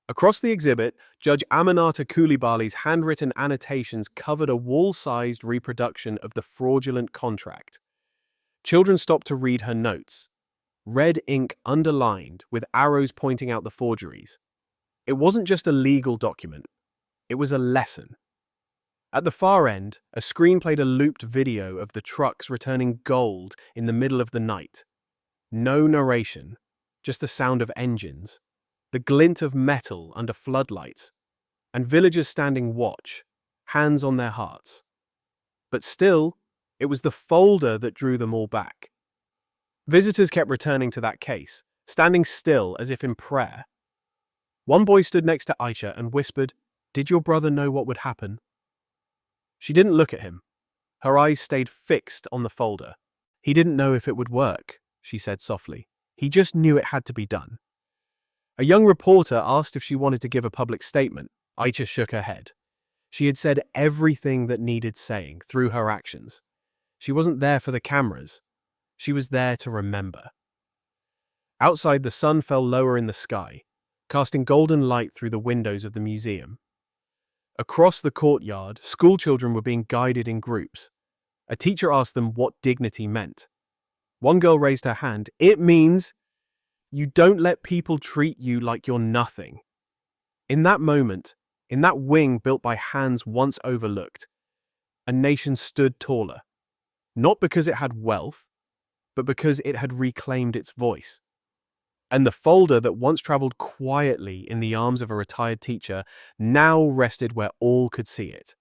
Across the exhibit, Judge Aminata Coulibaly's handwritten annotations covered a wall-sized reproduction of the fraudulent contract. Children stopped to read her notes, red ink underlined with arrows pointing out the forgeries. It wasn't just a legal document, it was a lesson. At the far end, a screen played a looped video of the trucks returning gold in the middle of the night. No narration, just the sound of engines, the glint of metal under floodlights, and villagers standing watch, hands on their hearts. But still, it was the folder that drew them all back. Visitors kept returning to that case, standing still as if in prayer. One boy stood next to Aisha and whispered, "Did your brother know what would happen?" She didn't look at him. Her eyes stayed fixed on the folder. "He didn't know if it would work," she said softly. "He just knew it had to be done." A young reporter asked if she wanted to give a public statement. Aisha shook her head. She had said everything that needed saying through her actions. She wasn't there for the cameras. She was there to remember. Outside, the sun fell lower in the sky, casting golden light through the windows of the museum. Across the courtyard, schoolchildren were being guided in groups. A teacher asked them what dignity meant. One girl raised her hand. "It means you don't let people treat you like you're nothing." In that moment, in that wing built by hands once overlooked, a nation stood taller. Not because it had wealth, but because it had reclaimed its voice. And the folder that once traveled quietly in the arms of a retired teacher now rested where all could see it.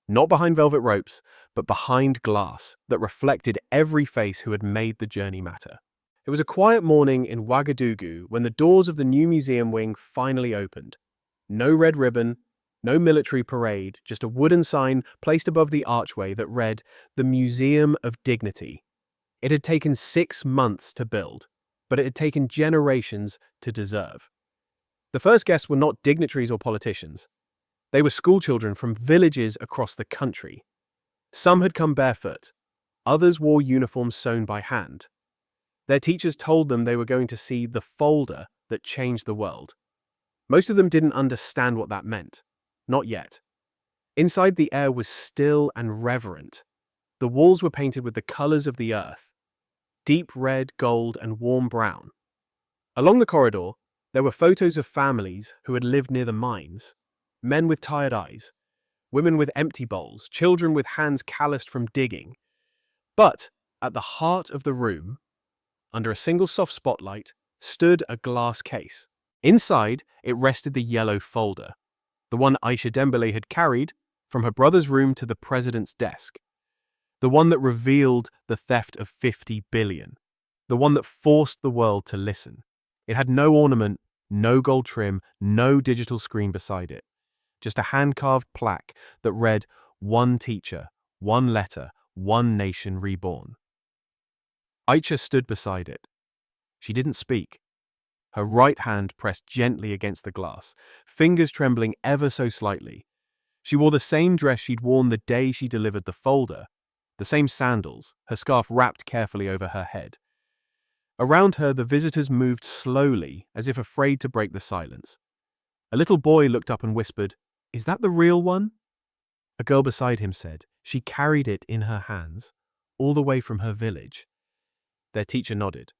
Not behind velvet ropes, but behind glass that reflected every face who had made the journey matter. It was a quiet morning in Ouagadougou when the doors of the new museum wing finally opened. No red ribbon, no military parade, just a wooden sign placed above the archway that read, "The Museum of Dignity." It had taken 6 months to build, but it had taken generations to deserve. The first guests were not dignitaries or politicians. They were schoolchildren from villages across the country. Some had come barefoot. Others wore uniforms sewn by hand. Their teachers told them they were going to see the folder that changed the world. Most of them didn't understand what that meant. Not yet. Inside, the air was still and reverent. The walls were painted with the colors of the earth: deep red, gold, and warm brown. Along the corridor, there were photos of families who had lived near the mines. Men with tired eyes, women with empty bowls, children with hands calloused from digging. But at the heart of the room, under a single soft spotlight, stood a glass case. Inside, it rested the yellow folder, the one Aisha Dembele had carried from her brother's room to the president's desk. The one that revealed the theft of 50 billion. The one that forced the world to listen. It had no ornament, no gold trim, no digital screen beside it. Just a hand-carved plaque that read, "One teacher, one letter, one nation reborn." Aisha stood beside it. She didn't speak. Her right hand pressed gently against the glass, fingers trembling ever so slightly. She wore the same dress she'd worn the day she delivered the folder, the same sandals, her scarf wrapped carefully over her head. Around her, the visitors moved slowly, as if afraid to break the silence. A little boy looked up and whispered, "Is that the real one?" A girl beside him said she carried it in her hands, all the way from her village. Their teacher nodded.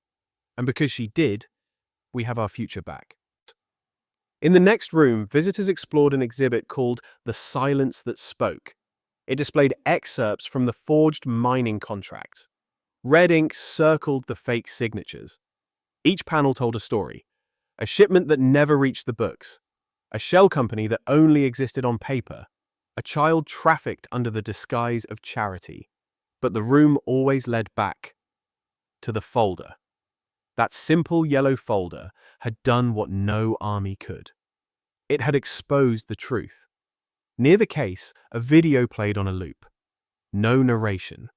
And because she did, we have our future back. In the next room, visitors explored an exhibit called The Silence That Spoke. It displayed excerpts from the forged mining contracts. Red ink circled the fake signatures. Each panel told a story. A shipment that never reached the books. A shell company that only existed on paper. A child trafficked under the disguise of charity. But the room always led back to the folder. That simple yellow folder had done what no army could. It had exposed the truth. Near the case, a video played on a loop. No narration.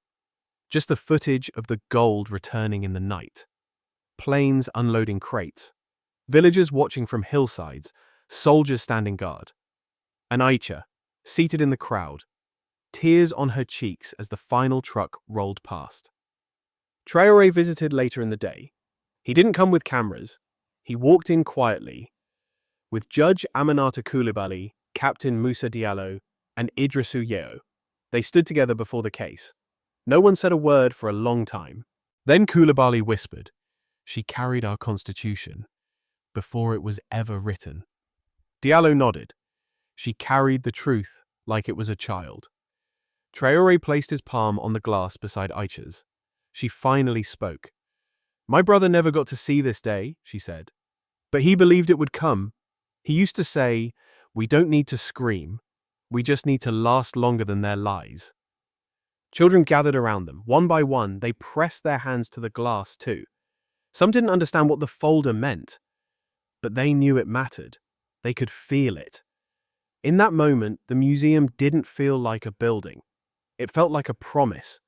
Just the footage of the gold returning in the night. Planes unloading crates. Villagers watching from hillsides. Soldiers standing guard. And Aicha, seated in the crowd. Tears on her cheeks as the final truck rolled past. Traoré visited later in the day. He didn't come with cameras. He walked in quietly, with Judge Aminata Coulibaly, Captain Moussa Diallo, and Idrissou Yeo. They stood together before the case. No one said a word for a long time. Then Coulibaly whispered, "She carried our constitution before it was ever written." Diallo nodded. She carried the truth like it was a child. Traoré placed his palm on the glass beside Aicha's. She finally spoke. "My brother never got to see this day," she said. "But he believed it would come. He used to say, 'We don't need to scream. We just need to last longer than their lies.'" Children gathered around them. One by one, they pressed their hands to the glass too. Some didn't understand what the folder meant, but they knew it mattered. They could feel it. In that moment, the museum didn't feel like a building. It felt like a promise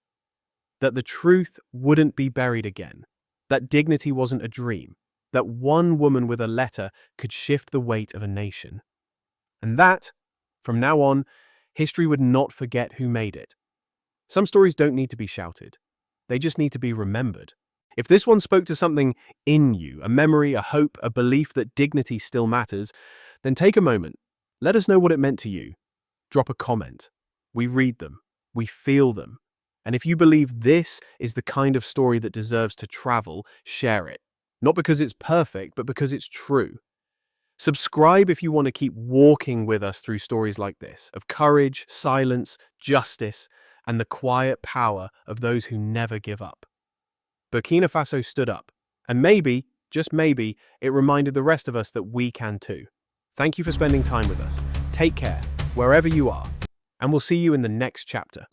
that the truth wouldn't be buried again. That dignity wasn't a dream, that one woman with a letter could shift the weight of a nation. And that, from now on, history would not forget who made it. Some stories don't need to be shouted. They just need to be remembered. If this one spoke to something in you, a memory, a hope, a belief that dignity still matters, then take a moment. Let us know what it meant to you. Drop a comment. We read them. We feel them. And if you believe this is the kind of story that deserves to travel, share it. Not because it's perfect, but because it's true. Subscribe if you want to keep walking with us through stories like this, of courage, silence, justice, and the quiet power of those who never give up. Burkina Faso stood up, and maybe, just maybe, it reminded the rest of us that we can too. Thank you for spending time with us. Take care, wherever you are, and we'll see you in the next chapter.